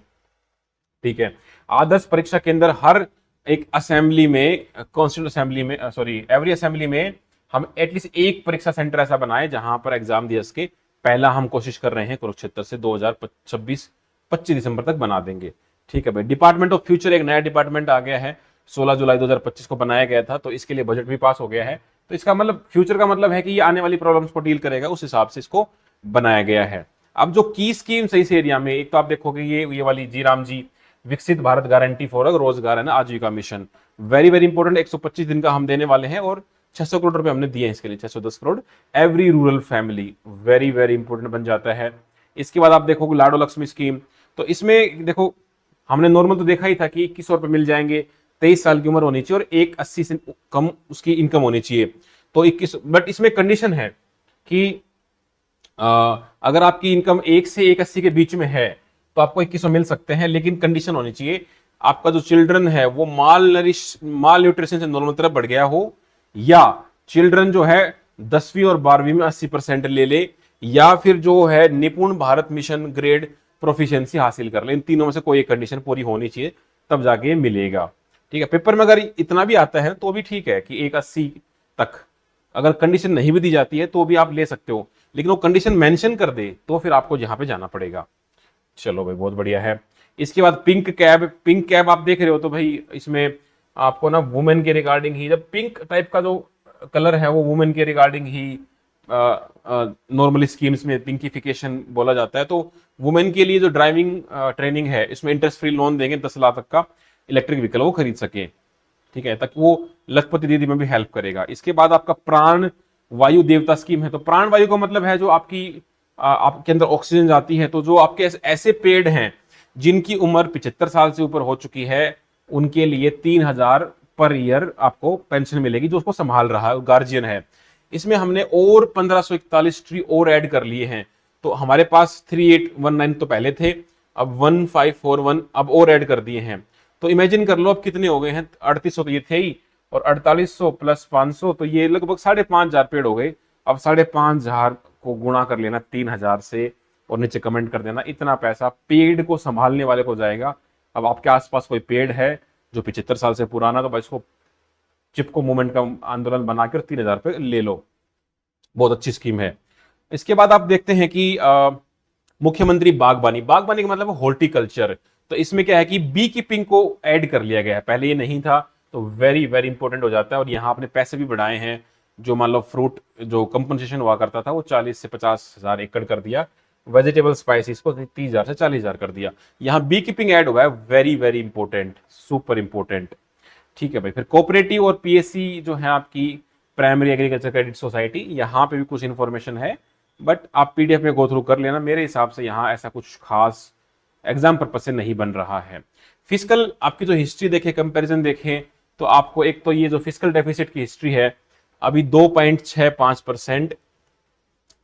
ठीक है। आदर्श परीक्षा केंद्र हर एक असेंबली में, कॉन्स्टिट्यूंट असेंबली में, सॉरी एवरी असेंबली में हम एटलीस्ट एक परीक्षा सेंटर ऐसा बनाए जहां पर एग्जाम दिया सके। पहला हम कोशिश कर रहे हैं कुरुक्षेत्र से 2026 25 दिसंबर तक बना देंगे, ठीक है भाई। डिपार्टमेंट ऑफ फ्यूचर एक नया डिपार्टमेंट आ गया है, 16 जुलाई 2025 को बनाया गया था, तो इसके लिए बजट भी पास हो गया है। तो इसका मतलब फ्यूचर का मतलब है कि ये आने वाली प्रॉब्लम्स को डील करेगा, उस हिसाब से इसको बनाया गया है। अब जो की स्कीम सही से एरिया में, एक तो आप देखोगे ये वाली जी राम जी विकसित भारत गारंटी फॉर रोजगार है ना, आजीविका मिशन, वेरी वेरी इंपॉर्टेंट, 125 दिन का हम देने वाले हैं और 600 करोड़ रुपए हमने दिए हैं इसके लिए, 610 crore every rural family, very very important बन जाता है। इसके बाद आप देखोगे लाडो लक्ष्मी स्कीम, तो इसमें देखो हमने नॉर्मल तो देखा ही था कि 2100 रुपए मिल जाएंगे, 23 साल की उम्र होनी चाहिए और 180 से कम उसकी इनकम होनी चाहिए, तो 21। बट इसमें कंडीशन है कि अगर आपकी इनकम 1 से 180 के बीच में है तो आपको 2100 मिल सकते हैं, लेकिन कंडीशन होनी चाहिए आपका जो चिल्ड्रन है वो माल न्यूट्रिशन से नॉर्मल तरफ बढ़ गया हो, या चिल्ड्रन जो है 10वीं और 12वीं में 80% ले ले, या फिर जो है निपुण भारत मिशन ग्रेड प्रोफिशिएंसी हासिल कर ले। इन तीनों में से कोई एक कंडीशन पूरी होनी चाहिए, तब जाके मिलेगा, ठीक है। पेपर में अगर इतना भी आता है तो भी ठीक है कि 180 तक, अगर कंडीशन नहीं भी दी जाती है तो भी आप ले सकते हो, लेकिन वो कंडीशन मेंशन कर दे तो फिर आपको यहां पे जाना पड़ेगा। चलो भाई बहुत बढ़िया है। इसके बाद पिंक कैब, पिंक कैब आप देख रहे हो तो भाई इसमें आपको ना वुमेन के रिगार्डिंग ही, जब पिंक टाइप का जो कलर है वो वुमेन के रिगार्डिंग ही नॉर्मली स्कीम्स में पिंकिफिकेशन बोला जाता है। तो वुमेन के लिए जो ड्राइविंग ट्रेनिंग है इसमें इंटरेस्ट फ्री लोन देंगे 10 लाख तक का, इलेक्ट्रिक व्हीकल वो खरीद सके, ठीक है, ताकि वो लखपति दीदी में भी हेल्प करेगा। इसके बाद आपका प्राण वायु देवता स्कीम है, तो प्राण वायु का मतलब है जो आपके अंदर ऑक्सीजन जाती है, तो जो आपके ऐसे पेड़ हैं जिनकी उम्र 75 साल से ऊपर हो चुकी है उनके लिए 3000 पर ईयर आपको पेंशन मिलेगी, जो उसको संभाल रहा है, गार्जियन है। इसमें हमने और 1541 ट्री और ऐड कर लिए हैं, तो हमारे पास 3819 तो पहले थे, अब 1541 अब और ऐड कर दिए हैं। तो इमेजिन कर लो अब कितने हो गए हैं, 3800 तो ये थे ही, और 4800 प्लस 500 तो ये लगभग 5500 पेड़ हो गए। अब 5500 को गुणा कर लेना 3000 से, और नीचे कमेंट कर देना इतना पैसा पेड़ को संभालने वाले को जाएगा। अब आपके आसपास कोई पेड़ है जो 75 साल से पुराना, तो भाई इसको चिपको मूवमेंट का आंदोलन बनाकर 3000 पे ले लो, बहुत अच्छी स्कीम है। इसके बाद आप देखते हैं कि मुख्यमंत्री बागबानी, बागबानी का मतलब हॉर्टिकल्चर, तो इसमें क्या है कि बी कीपिंग को ऐड कर लिया गया है, पहले ये नहीं था, तो वेरी वेरी इंपॉर्टेंट हो जाता है। और यहाँ आपने पैसे भी बढ़ाए हैं, जो मान लो फ्रूट जो कंपनसेशन हुआ करता था वो 40 से 50,000 एकड़ कर दिया, वेजिटेबल स्पाइसिस को 30,000 से 40,000 कर दिया। यहाँ बी कीपिंग ऐड हुआ है, very very important, super important, ठीक है भाई। फिर कोऑपरेटिव और पीएससी जो है आपकी प्राइमरी एग्रीकल्चर क्रेडिट सोसाइटी, यहाँ पे भी कुछ इंफॉर्मेशन है, बट आप पीडीएफ में गो थ्रू कर लेना। मेरे हिसाब से यहाँ ऐसा कुछ खास एग्जाम पर्पज से नहीं बन रहा है। फिजिकल आपकी जो हिस्ट्री देखें, कंपैरिजन देखें, तो आपको एक तो ये जो फिजिकल डेफिसिट की हिस्ट्री है अभी 2.65%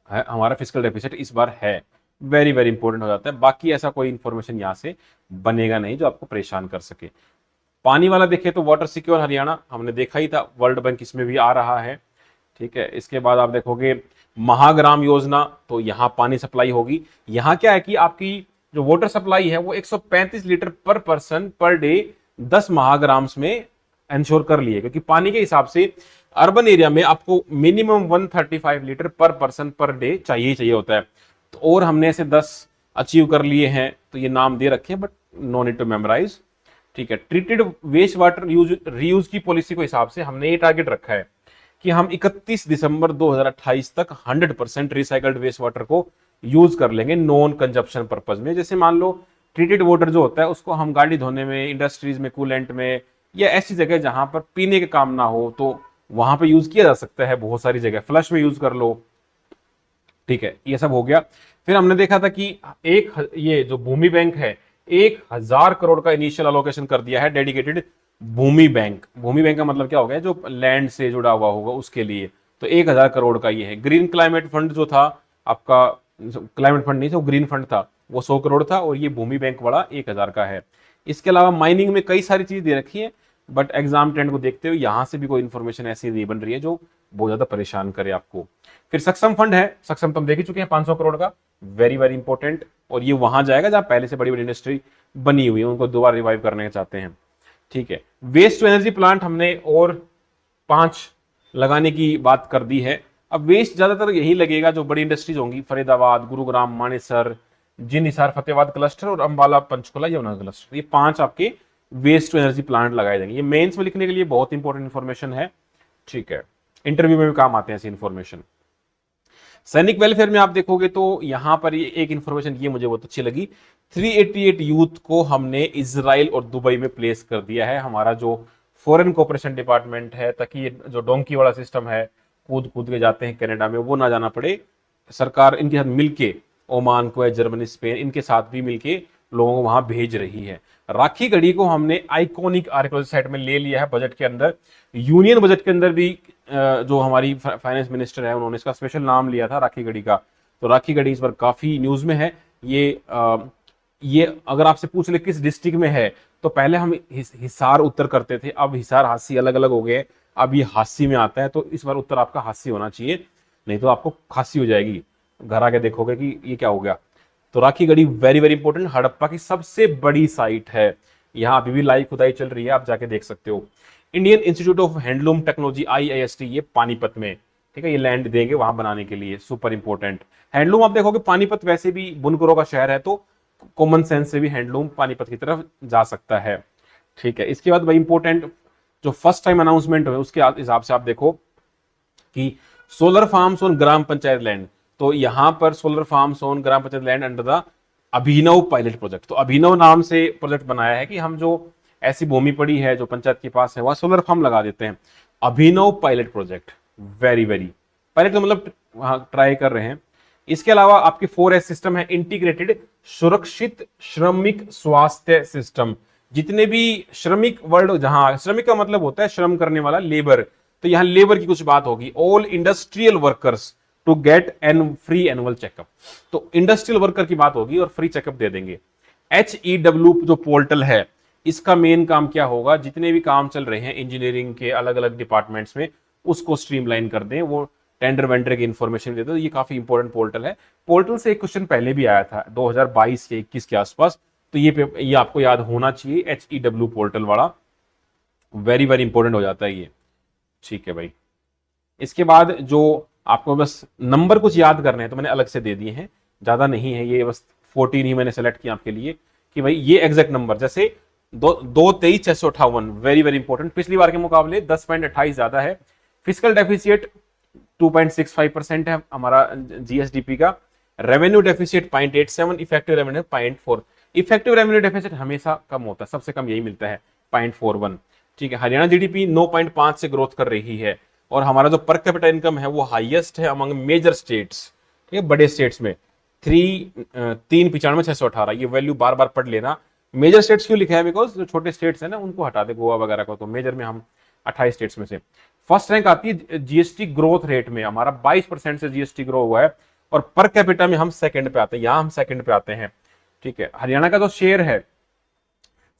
है हमारा फिजिकल डेफिसिट इस बार है, वेरी वेरी इंपॉर्टेंट हो जाता है। बाकी ऐसा कोई इंफॉर्मेशन यहाँ से बनेगा नहीं जो आपको परेशान कर सके। पानी वाला देखें तो वाटर सिक्योर हरियाणा हमने देखा ही था, वर्ल्ड बैंक इसमें भी आ रहा है, ठीक है। इसके बाद आप देखोगे महाग्राम योजना, तो यहाँ पानी सप्लाई होगी। यहाँ क्या है कि आपकी जो वाटर सप्लाई है वो 135 लीटर पर पर्सन पर डे 10 महाग्राम्स में इंश्योर कर लिए, क्योंकि पानी के हिसाब से अर्बन एरिया में आपको मिनिमम 135 लीटर पर पर्सन पर डे चाहिए ही चाहिए होता है, तो और हमने ऐसे 10 अचीव कर लिए हैं। तो तो ये नाम दे रखे हैं but no need to memorise. ठीक है, treated waste water use reuse की पॉलिसी के हिसाब से हमने ये टारगेट रखा है कि हम 31 दिसंबर 2028 तक 100% रिसाइकल्ड वेस्ट वाटर को यूज कर लेंगे नॉन कंजप्शन पर्पज में। जैसे मान लो ट्रीटेड वाटर जो होता है उसको हम गाड़ी धोने में, इंडस्ट्रीज में, कूलेंट में, या ऐसी जगह जहां पर पीने के काम ना हो तो वहां पे यूज किया जा सकता है। बहुत सारी जगह फ्लश में यूज कर लो। ठीक है, ये सब हो गया। फिर हमने देखा था कि ये जो भूमि बैंक है 1,000 करोड़ का इनिशियल अलोकेशन कर दिया है डेडिकेटेड भूमि बैंक। भूमि बैंक का मतलब क्या हो गया, जो लैंड से जुड़ा हुआ होगा उसके लिए। तो 1,000 करोड़ का ये है। ग्रीन क्लाइमेट फंड जो था आपका, क्लाइमेट फंड नहीं था, वो ग्रीन फंड था, वो 100 करोड़ था, और ये भूमि बैंक वाला 1,000 का है। इसके अलावा माइनिंग में कई सारी चीज दे रखी है, बट एग्जाम ट्रेंड को देखते हुए यहां से भी कोई इंफॉर्मेशन ऐसी नहीं बन रही है जो बहुत ज्यादा परेशान करे आपको। फिर सक्षम फंड है, सक्षम तो हम देख ही चुके हैं 500 करोड़ का, वेरी वेरी इंपॉर्टेंट, और ये वहां जाएगा जहां पहले से बड़ी बड़ी इंडस्ट्री बनी हुई है, उनको दोबारा रिवाइव करने चाहते हैं। ठीक है, वेस्ट टू एनर्जी प्लांट हमने और 5 लगाने की बात कर दी है। अब वेस्ट ज्यादातर यही लगेगा जो बड़ी इंडस्ट्रीज होंगी, फरीदाबाद, गुरुग्राम, मानेसर, जिन हिसार, फतेहाबाद क्लस्टर और अंबाला, पंचकुला, यमुना क्लस्टर, ये 5 आपके वेस्ट टू एनर्जी प्लांट लगाए जाएंगे। ये मेंस में लिखने के लिए बहुत इंपॉर्टेंट इंफॉर्मेशन है। ठीक है, इंटरव्यू में भी काम आते हैं ऐसी इंफॉर्मेशन। सैनिक वेलफेयर में आप देखोगे तो यहां पर ये एक इंफॉर्मेशन ये मुझे बहुत अच्छी लगी, 388 यूथ को हमने इजराइल और दुबई में प्लेस कर दिया है। हमारा जो फॉरेन कोऑपरेशन डिपार्टमेंट है, ताकि ये जो डोंकी वाला सिस्टम है, कूद कूद के जाते हैं कनाडा में, वो ना जाना पड़े। सरकार इनके साथ मिलके, ओमान, कुवैत, जर्मनी, स्पेन, इनके साथ भी मिलके लोगों को वहां भेज रही है। राखी गढ़ी को हमने आइकॉनिक आर्कियोलॉजी साइट में ले लिया है बजट के अंदर। यूनियन बजट के अंदर भी जो हमारी फाइनेंस मिनिस्टर है उन्होंने इसका स्पेशल नाम लिया था राखी गढ़ी का। तो राखी गढ़ी इस बार काफी न्यूज में है। ये अगर आपसे पूछ ले किस डिस्ट्रिक्ट में है, तो पहले हम हिसार उत्तर करते थे, अब हिसार हांसी अलग अलग हो गए, अब ये हांसी में आता है। तो इस बार उत्तर आपका हांसी होना चाहिए, नहीं तो आपको खांसी हो जाएगी, घर आके देखोगे कि ये क्या हो गया। तो Rakhi Garhi very very important, Harappa की सबसे बड़ी साइट है। यहाँ अभी भी लाइव खुदाई चल रही है, आप जाके देख सकते हो। Indian institute of handloom technology IIST, ये पानीपत में, ठीक है, ये लैंड देंगे वहां बनाने के लिए, सुपर इंपॉर्टेंट। हैंडलूम आप देखोगे पानीपत वैसे भी बुनकरों का शहर है, तो कॉमन सेंस से भी हैंडलूम पानीपत की तरफ जा सकता है। ठीक है, इसके बाद भाई इंपॉर्टेंट जो फर्स्ट टाइम अनाउंसमेंट हुए उसके हिसाब से आप देखो कि solar farms on gram panchayat land, तो यहां पर solar farms on gram panchayat land under the Abhinav pilot project. तो अभिनव नाम से प्रोजेक्ट बनाया है कि हम जो ऐसी भूमि पड़ी है जो पंचायत के पास है वहां सोलर फार्म लगा देते हैं। अभिनव pilot project, very very pilot का मतलब ट्राई कर रहे हैं। इसके अलावा आपके 4S सिस्टम है, इंटीग्रेटेड सुरक्षित श्रमिक स्वास्थ्य सिस्टम। जितने भी श्रमिक वर्ड, जहां श्रमिक का मतलब होता है श्रम करने वाला, लेबर, तो यहां लेबर की कुछ बात होगी। All industrial workers to get an free annual checkup, तो इंडस्ट्रियल वर्कर की बात होगी और फ्री चेकअप दे देंगे। HEW जो पोर्टल है, इसका मेन काम क्या होगा, जितने भी काम चल रहे हैं इंजीनियरिंग के अलग अलग डिपार्टमेंट्स में, उसको स्ट्रीमलाइन कर दें, वो टेंडर वेंडर की इंफॉर्मेशन देते। तो ये काफी इंपॉर्टेंट पोर्टल है। पोर्टल से एक क्वेश्चन पहले भी आया था 2022 या 21 के आसपास, तो ये आपको याद होना चाहिए, HEW पोर्टल वाला वेरी वेरी इंपॉर्टेंट हो जाता है ये। ठीक है भाई, इसके बाद जो आपको बस नंबर कुछ याद करने हैं तो मैंने अलग से दे दिए हैं, ज्यादा नहीं है, ये बस 14 ही मैंने सेलेक्ट किया आपके लिए कि भाई ये एग्जैक्ट नंबर, जैसे 223,658, वेरी वेरी इंपॉर्टेंट, पिछली बार के मुकाबले 10.28 ज्यादा है। फिजिकल डेफिसिट 2.65% है हमारा GSDP का। Revenue deficit 0.87, effective revenue 0.4। Effective revenue deficit हमेशा कम होता है, सबसे कम यही मिलता है 0.41। ठीक है, हरियाणा GDP 9.5 से ग्रोथ कर रही है, और हमारा जो पर कैपिटा इनकम है वो हाईएस्ट है अमंग मेजर स्टेट्स, ठीक है, बड़े स्टेट्स में 395,618। ये वैल्यू बार बार पढ़ लेना। मेजर स्टेट्स क्यों लिखा है, बिकॉज जो छोटे स्टेट्स है ना उनको हटा दे, गोवा वगैरह को, तो मेजर में हम 28 स्टेट्स में से। फर्स्ट रैंक आती है GST ग्रोथ रेट में, हमारा 22% से GST ग्रो हुआ है, और पर कैपिटा में हम सेकंड पे आते हैं, यहां हम सेकंड पे आते हैं। ठीक है, हरियाणा का जो शेयर है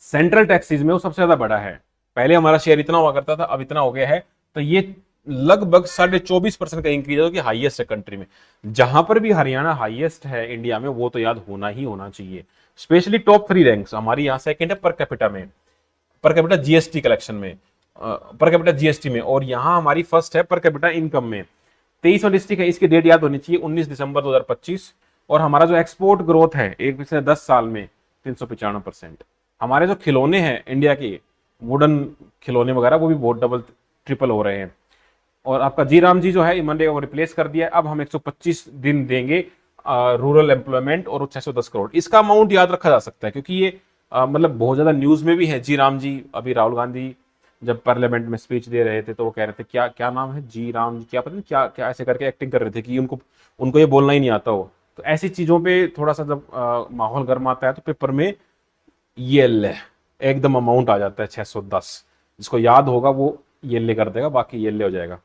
सेंट्रल टैक्सेस में वो सबसे ज्यादा बड़ा है। पहले हमारा शेयर इतना हुआ करता था, अब इतना हो गया है, तो ये लगभग 24.5% का इंक्रीज है, कि हाईएस्ट है कंट्री में। जहां पर भी हरियाणा हाईएस्ट है इंडिया में, वो तो याद होना ही होना चाहिए। स्पेशली टॉप 3 रैंक्स हमारी यहाँ सेकंड है पर कैपिटा में, पर कैपिटा GST कलेक्शन में, पर कैपिटा GST में, और यहाँ हमारी फर्स्ट है पर कैपिटा इनकम में। 23वां डिस्ट्रिक्ट है, इसकी डेट याद होनी चाहिए, 19 दिसंबर 2025। और हमारा जो एक्सपोर्ट ग्रोथ है एक पिछले 10 साल में 395%। हमारे जो खिलौने हैं इंडिया के वुडन खिलौने वगैरह, वो भी बहुत डबल ट्रिपल हो रहे हैं। और आपका जी राम जी जो है मनरेगा को रिप्लेस कर दिया है। अब हम 125 दिन देंगे रूरल एम्प्लॉयमेंट और 610 करोड़। इसका अमाउंट याद रखा जा सकता है क्योंकि ये मतलब बहुत ज्यादा न्यूज में भी है। जी राम जी, अभी राहुल गांधी जब पार्लियामेंट में स्पीच दे रहे थे तो वो कह रहे थे क्या क्या नाम है, जी राम जी, क्या पता नहीं क्या क्या ऐसे करके एक्टिंग कर रहे थे कि उनको उनको ये बोलना ही नहीं आता हो। तो ऐसी चीजों पे थोड़ा सा जब माहौल गर्म आता है तो पेपर में ये ले एकदम अमाउंट आ जाता है 610। जिसको याद होगा वो ये ले कर देगा, बाकी ये ले हो जाएगा।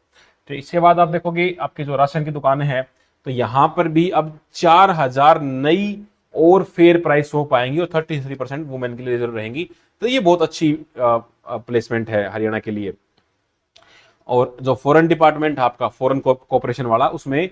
तो इसके बाद आप देखोगे आपकी जो राशन की दुकानें हैं, तो यहां पर भी अब 4000 नई और फेयर प्राइस हो पाएंगी और 33% वुमेन के लिए रिजर्व रहेंगी। तो ये बहुत अच्छी प्लेसमेंट है हरियाणा के लिए। और जो फॉरेन डिपार्टमेंट है आपका, फॉरेन कॉर्पोरेशन वाला, उसमें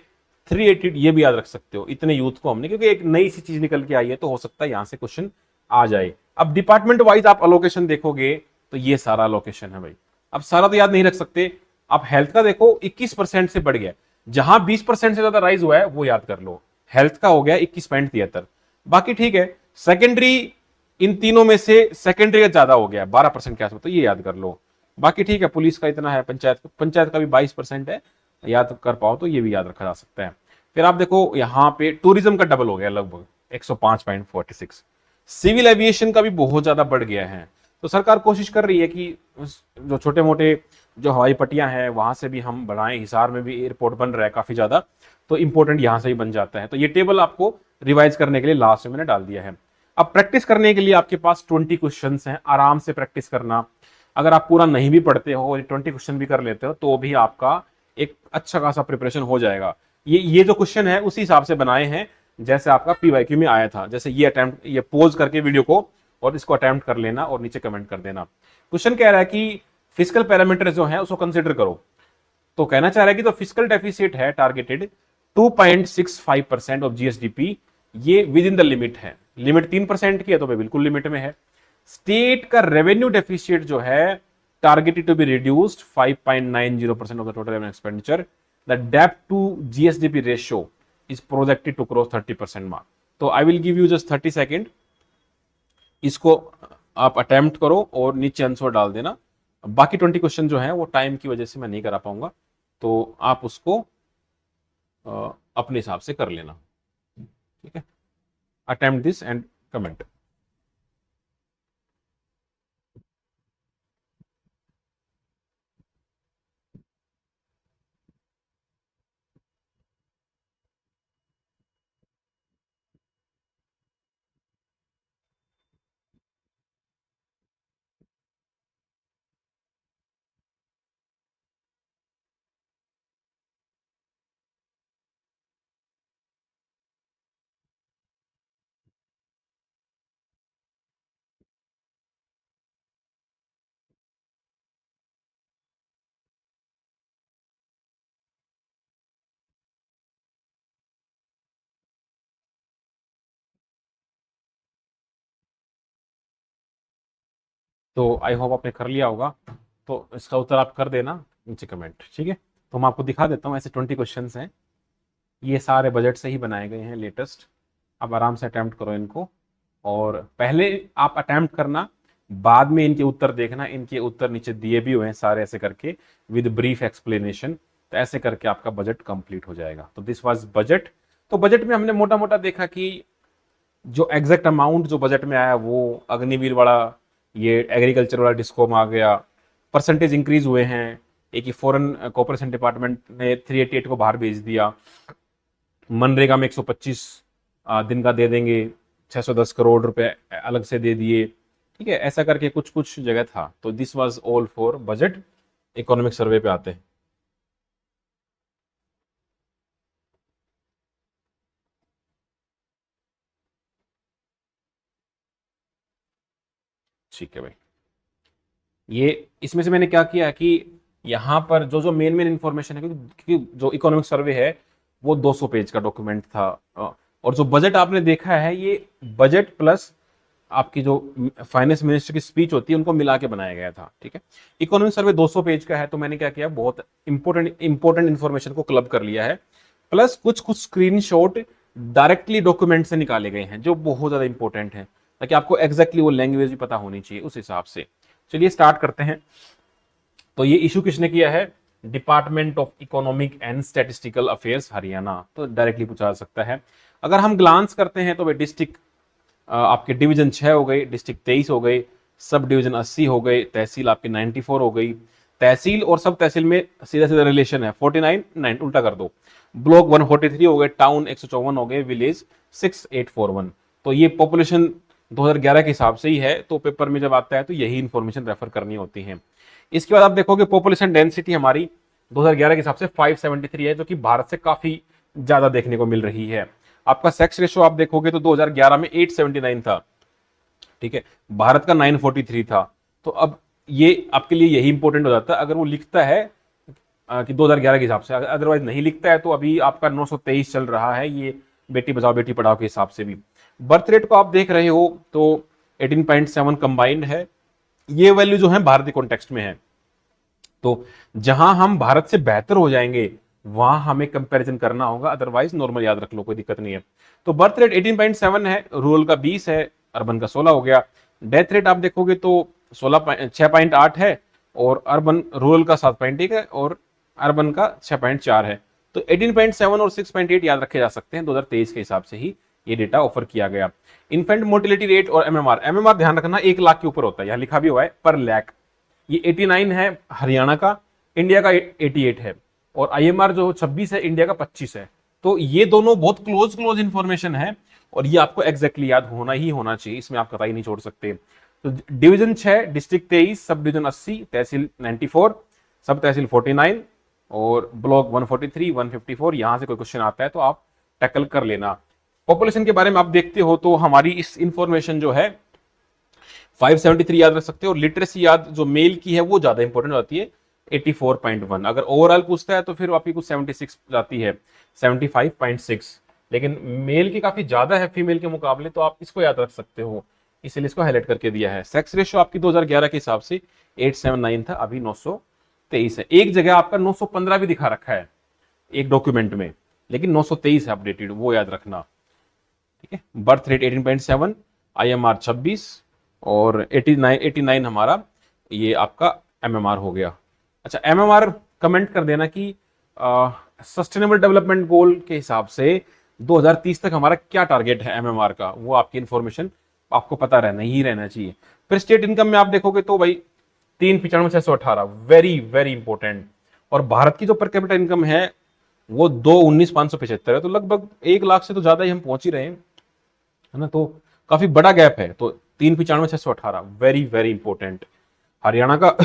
380 ये भी याद रख सकते हो। इतने यूथ को हमने, क्योंकि एक नई सी चीज निकल के आई है तो हो सकता है यहां से क्वेश्चन आ जाए। अब डिपार्टमेंट वाइज आप अलोकेशन देखोगे तो ये सारा अलोकेशन है भाई। अब सारा तो याद नहीं रख सकते। आप हेल्थ का देखो 21% से बढ़ गया। जहां 20% से ज्यादा राइज हुआ है वो याद कर लो। हेल्थ का हो गया 21.73। बाकी ठीक है। सेकेंडरी, इन तीनों में से सेकेंडरी का ज्यादा हो गया 12% के आसपास, तो ये याद कर लो। बाकी ठीक है, पुलिस का इतना है, पंचायत का भी 22% है। याद कर पाओ तो ये भी याद रखा जा सकता है। फिर आप देखो यहाँ पे टूरिज्म का डबल हो गया लगभग 105.46। सिविल एविएशन का भी बहुत ज्यादा बढ़ गया है। तो सरकार कोशिश कर रही है कि जो छोटे मोटे जो हवाई पट्टियां हैं वहां से भी हम बढ़ाएं। हिसार में भी एयरपोर्ट बन रहा है काफी ज्यादा, तो इंपॉर्टेंट यहां से ही बन जाता है। तो ये टेबल आपको रिवाइज करने के लिए लास्ट में मैंने डाल दिया है। अब प्रैक्टिस करने के लिए आपके पास 20 क्वेश्चन हैं, आराम से प्रैक्टिस करना। अगर आप पूरा नहीं भी पढ़ते हो और 20 क्वेश्चन भी कर लेते हो तो भी आपका एक अच्छा खासा प्रिपरेशन हो जाएगा। ये जो क्वेश्चन है उसी हिसाब से बनाए हैं जैसे आपका पीवाईक्यू में आया था। जैसे ये अटेम्प्ट, ये पोज करके वीडियो को और इसको अटेम्प्ट कर लेना और नीचे कमेंट कर देना। क्वेश्चन कह रहा है कि फिजिकल पैरामीटर जो है उसको कंसिडर करो। तो कहना चाह रहा है कि तो फिजिकल डेफिसिट है टारगेटेड 2.65% ऑफ जीएसडीपी, ये विद इन द लिमिट है। लिमिट 3% की है तो भाई बिल्कुल लिमिट में है। स्टेट का रेवेन्यू डेफिसिट जो है targeted to be reduced 5.90% of the total revenue expenditure. The डेब्ट to GSDP ratio is projected to cross 30% mark. तो I will give you just 30 second, इसको आप अटेम्प्ट करो और नीचे आंसर डाल देना। बाकी 20 क्वेश्चन जो है वो टाइम की वजह से मैं नहीं करा पाऊंगा, तो आप उसको अपने हिसाब से कर लेना। ठीक है, अटेम्प्ट दिस एंड कमेंट। तो आई होप आपने कर लिया होगा। तो इसका उत्तर आप कर देना नीचे कमेंट। ठीक है, तो मैं आपको दिखा देता हूँ। ऐसे 20 क्वेश्चन हैं, ये सारे बजट से ही बनाए गए हैं लेटेस्ट। आप आराम से अटेम्प्ट करो इनको, और पहले आप अटेम्प्ट करना, बाद में इनके उत्तर देखना। इनके उत्तर नीचे दिए भी हुए हैं सारे ऐसे करके विद ब्रीफ एक्सप्लेनेशन। तो ऐसे करके आपका बजट कंप्लीट हो जाएगा। तो दिस वाज बजट। तो बजट में हमने मोटा मोटा देखा कि जो एग्जैक्ट अमाउंट जो बजट में आया वो अग्निवीर वाला, ये एग्रीकल्चर वाला डिस्कॉम आ गया, परसेंटेज इंक्रीज हुए हैं। एक ही फॉरेन कॉर्पोरेशन डिपार्टमेंट ने 388 को बाहर भेज दिया। मनरेगा में 125 दिन का दे देंगे, 610 करोड़ रुपए अलग से दे दिए। ठीक है, ऐसा करके कुछ कुछ जगह था। तो this was all for budget. Economic survey पे आते हैं। ठीक है भाई, ये इसमें से मैंने क्या किया कि यहाँ पर जो जो मेन मेन इंफॉर्मेशन है, क्योंकि जो इकोनॉमिक सर्वे है वो 200 पेज का डॉक्यूमेंट था। और जो बजट आपने देखा है ये बजट प्लस आपकी जो फाइनेंस मिनिस्टर की स्पीच होती है उनको मिला के बनाया गया था। ठीक है, इकोनॉमिक सर्वे 200 पेज का है, तो मैंने क्या किया, बहुत इंपॉर्टेंट इंफॉर्मेशन को क्लब कर लिया है। प्लस कुछ कुछ स्क्रीनशॉट डायरेक्टली डॉक्यूमेंट से निकाले गए हैं जो बहुत ज्यादा इंपॉर्टेंट है। ताकि आपको एग्जैक्टली वो लैंग्वेज भी पता होनी चाहिए उस हिसाब से। चलिए स्टार्ट करते हैं। तो ये इशू किसने किया है? Department of economic and statistical affairs Haryana. तो डायरेक्टली पूछा जा सकता है। अगर हम ग्लांस करते हैं तो भाई डिस्ट्रिक्ट आपके डिवीजन 6 हो गए, डिस्ट्रिक्ट 23 हो गए, सब डिवीजन 80 हो गए, तहसील आपकी 94 हो गई। तहसील और सब तहसील में सीधा सीधा रिलेशन है, 49 9 उल्टा कर दो। ब्लॉक 143 हो गए, टाउन 154 हो गए, विलेज 6841। तो ये पॉपुलेशन 2011 के हिसाब से ही है, तो पेपर में जब आता है तो यही इंफॉर्मेशन रेफर करनी होती है। इसके बाद आप देखोगे पॉपुलेशन डेंसिटी हमारी 2011 के हिसाब से 573 है, जो कि भारत से काफी ज्यादा देखने को मिल रही है। आपका सेक्स रेशियो आप देखोगे तो 2011 में 879 था, ठीक है, भारत का 943 था। तो अब ये आपके लिए यही इंपॉर्टेंट हो जाता है अगर वो लिखता है कि 2011 के हिसाब से, अदरवाइज नहीं लिखता है तो अभी आपका 923 चल रहा है, ये बेटी बचाओ बेटी पढ़ाओ के हिसाब से भी। बर्थ रेट को आप देख रहे हो तो 18.7 कंबाइंड है। ये वैल्यू जो है भारतीय कॉन्टेक्स्ट में है, तो जहां हम भारत से बेहतर हो जाएंगे वहां हमें कंपैरिजन करना होगा, अदरवाइज नॉर्मल याद रख लो, कोई दिक्कत नहीं है। तो बर्थ रेट 18.7 है, रूरल का 20 है, अर्बन का 16 हो गया। डेथ रेट आप देखोगे तो 6.8 है, और अर्बन रूरल का 7.1 है, और अर्बन का 6.4 है। तो 18.7 और 6.8 याद रखे जा सकते हैं, 2023 के हिसाब से ही ये डेटा ऑफर किया गया। इन्फेंट मोर्टिलिटी रेट और एमएमआर ध्यान रखना 1 लाख के ऊपर होता है, यहां लिखा भी हुआ है पर लाख। ये 89 है हरियाणा का, इंडिया का 88 है, और आईएमआर जो 26 है, इंडिया का 25 है। तो ये दोनों बहुत क्लोज इंफॉर्मेशन है, और ये आपको एग्जैक्टली याद होना ही होना चाहिए, इसमें आप कतई नहीं छोड़ सकते। तो डिवीजन 6, डिस्ट्रिक्ट 23, सब डिवीजन 80, तहसील 94, सब तहसील 49, और ब्लॉक 143, 154, यहां से कोई क्वेश्चन आता है तो आप टैकल कर लेना। पॉपुलेशन के बारे में आप देखते हो तो हमारी इस इंफॉर्मेशन जो है 573 याद रख सकते हो, और लिटरेसी याद जो मेल की है वो ज्यादा इंपॉर्टेंट होती है, 84.1। अगर ओवरऑल पूछता है तो फिर आपकी कुछ 76 जाती है, 75.6, लेकिन मेल की काफी ज्यादा है फीमेल के मुकाबले, तो आप इसको याद रख सकते हो, इसलिए इसको हाईलाइट करके दिया है। सेक्स रेशियो आपकी 2011 के हिसाब से 879 था, अभी 923 है। एक जगह आपका 915 भी दिखा रखा है एक डॉक्यूमेंट में, लेकिन 923 है अपडेटेड, वो याद रखना, ठीक है। बर्थ रेट 18.7, आईएमआर 26, और 89 हमारा ये आपका एमएमआर हो गया। अच्छा, एमएमआर कमेंट कर देना कि सस्टेनेबल डेवलपमेंट गोल के हिसाब से 2030 तक हमारा क्या टारगेट है एमएमआर का, वो आपकी इंफॉर्मेशन आपको पता रहना ही रहना चाहिए। फिर स्टेट इनकम में आप देखोगे तो भाई 395,618, वेरी वेरी इंपॉर्टेंट। और भारत की जो पर कैपिटा इनकम है वो 219,575 है, तो लगभग 1 लाख से तो ज्यादा ही हम पहुंच ही रहे हैं, है ना। तो काफी बड़ा गैप है। तो 395,618 वेरी वेरी इंपॉर्टेंट। हरियाणा का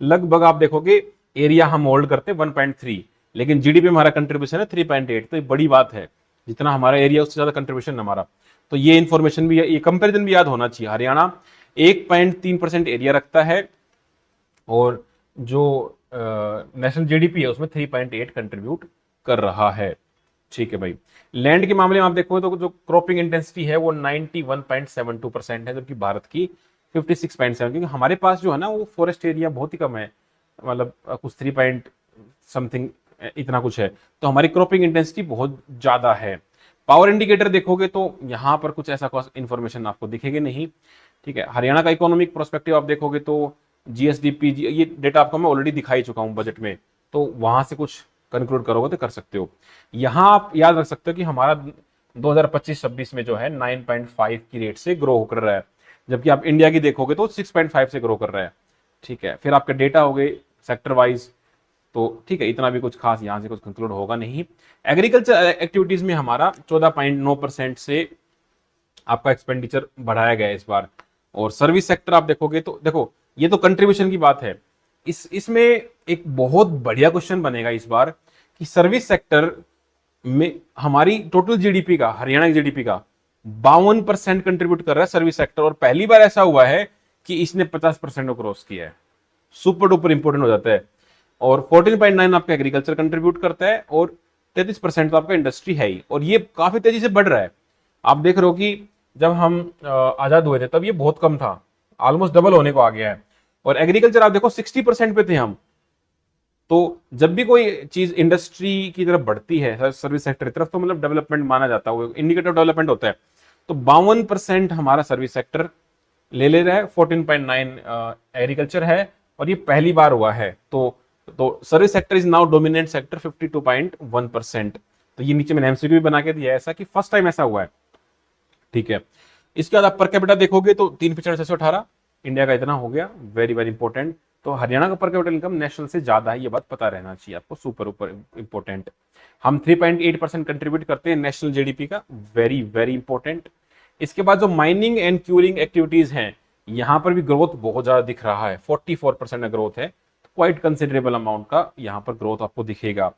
लगभग आप देखोगे एरिया हम होल्ड करते 1.3, लेकिन जीडीपी हमारा कंट्रीब्यूशन है 3.8, तो ये बड़ी बात है, जितना हमारा एरिया उससे ज्यादा कंट्रीब्यूशन हमारा। तो ये इंफॉर्मेशन भी, ये कंपेरिजन भी याद होना चाहिए। हरियाणा 1.3% एरिया रखता है, और जो नेशनल जीडीपी है उसमें 3.8 कंट्रीब्यूट कर रहा है, ठीक है भाई। लैंड के मामले में आप देखो तो जो क्रॉपिंग इंटेंसिटी है वो 91.72% है, जबकि भारत की 56.7, क्योंकि हमारे पास जो है ना वो फॉरेस्ट एरिया बहुत ही कम है, मतलब कुछ 3 पॉइंट समथिंग इतना कुछ है, तो हमारी क्रॉपिंग इंटेंसिटी बहुत ज्यादा है। पावर इंडिकेटर देखोगे तो यहां पर कुछ ऐसा इंफॉर्मेशन आपको दिखेगी नहीं, ठीक है। हरियाणा का इकोनॉमिक प्रोस्पेक्टिव आप देखोगे तो जीएसडीपी, ये डेटा आपको मैं ऑलरेडी दिखाई चुका हूं बजट में, तो वहां से कुछ कंक्लूड करोगे तो कर सकते हो। यहां आप याद रख सकते हो कि हमारा 2025-26 में जो है 9.5 की रेट से ग्रो कर रहा है, जबकि आप इंडिया की देखोगे तो 6.5 से ग्रो कर रहा है, ठीक है। फिर आपके डेटा हो गए सेक्टर वाइज, तो ठीक है, इतना भी कुछ खास यहां से कुछ कंक्लूड होगा नहीं। एग्रीकल्चर एक्टिविटीज में हमारा 14.9% से आपका एक्सपेंडिचर बढ़ाया गया है इस बार। और सर्विस सेक्टर आप देखोगे तो देखो, ये तो कंट्रीब्यूशन की बात है, इसमें एक बहुत बढ़िया क्वेश्चन बनेगा इस बार कि सर्विस सेक्टर में हमारी टोटल जीडीपी का, हरियाणा की जीडीपी का 52% कंट्रीब्यूट कर रहा है सर्विस सेक्टर, और पहली बार ऐसा हुआ है कि इसने 50% को क्रॉस किया है, सुपर डुपर इंपोर्टेंट हो जाता है। और 14.9 आपका एग्रीकल्चर कंट्रीब्यूट करता है, और 33% तो आपका इंडस्ट्री है ही, और ये काफी तेजी से बढ़ रहा है। आप देख रहे हो कि जब हम आजाद हुए थे तब ये बहुत कम था, ऑलमोस्ट डबल होने को आ गया है। और एग्रीकल्चर आप देखो 60% पे थे हम, तो जब भी कोई चीज इंडस्ट्री की तरफ बढ़ती है, सर्विस सेक्टर की तरफ, तो मतलब डेवलपमेंट माना जाता है, वो इंडिकेटर डेवलपमेंट होता है। तो 52% हमारा सर्विस सेक्टर ले रहा है, 14.9 एग्रीकल्चर है, और ये पहली बार हुआ है। तो service sector is now dominant sector 52.1%। तो ये नीचे मैंने एमसीक्यू भी बना के दिया है ऐसा कि फर्स्ट टाइम ऐसा हुआ है, ठीक है। इसके बाद आप पर कैपिटा देखोगे तो 3,65,618 इंडिया का इतना हो गया, वेरी वेरी इंपॉर्टेंट। तो हरियाणा का पर कैपिटल इनकम नेशनल से ज्यादा है, ये बात पता रहना चाहिए आपको, सुपर ऊपर इंपॉर्टेंट। हम 3.8% कंट्रीब्यूट करते हैं नेशनल जीडीपी का, वेरी वेरी इंपॉर्टेंट। इसके बाद जो माइनिंग एंड क्यूरिंग एक्टिविटीज हैं, यहां पर भी ग्रोथ बहुत ज्यादा दिख रहा है, 44% ग्रोथ है, क्वाइट कंसिडरेबल अमाउंट का यहां पर ग्रोथ आपको दिखेगा।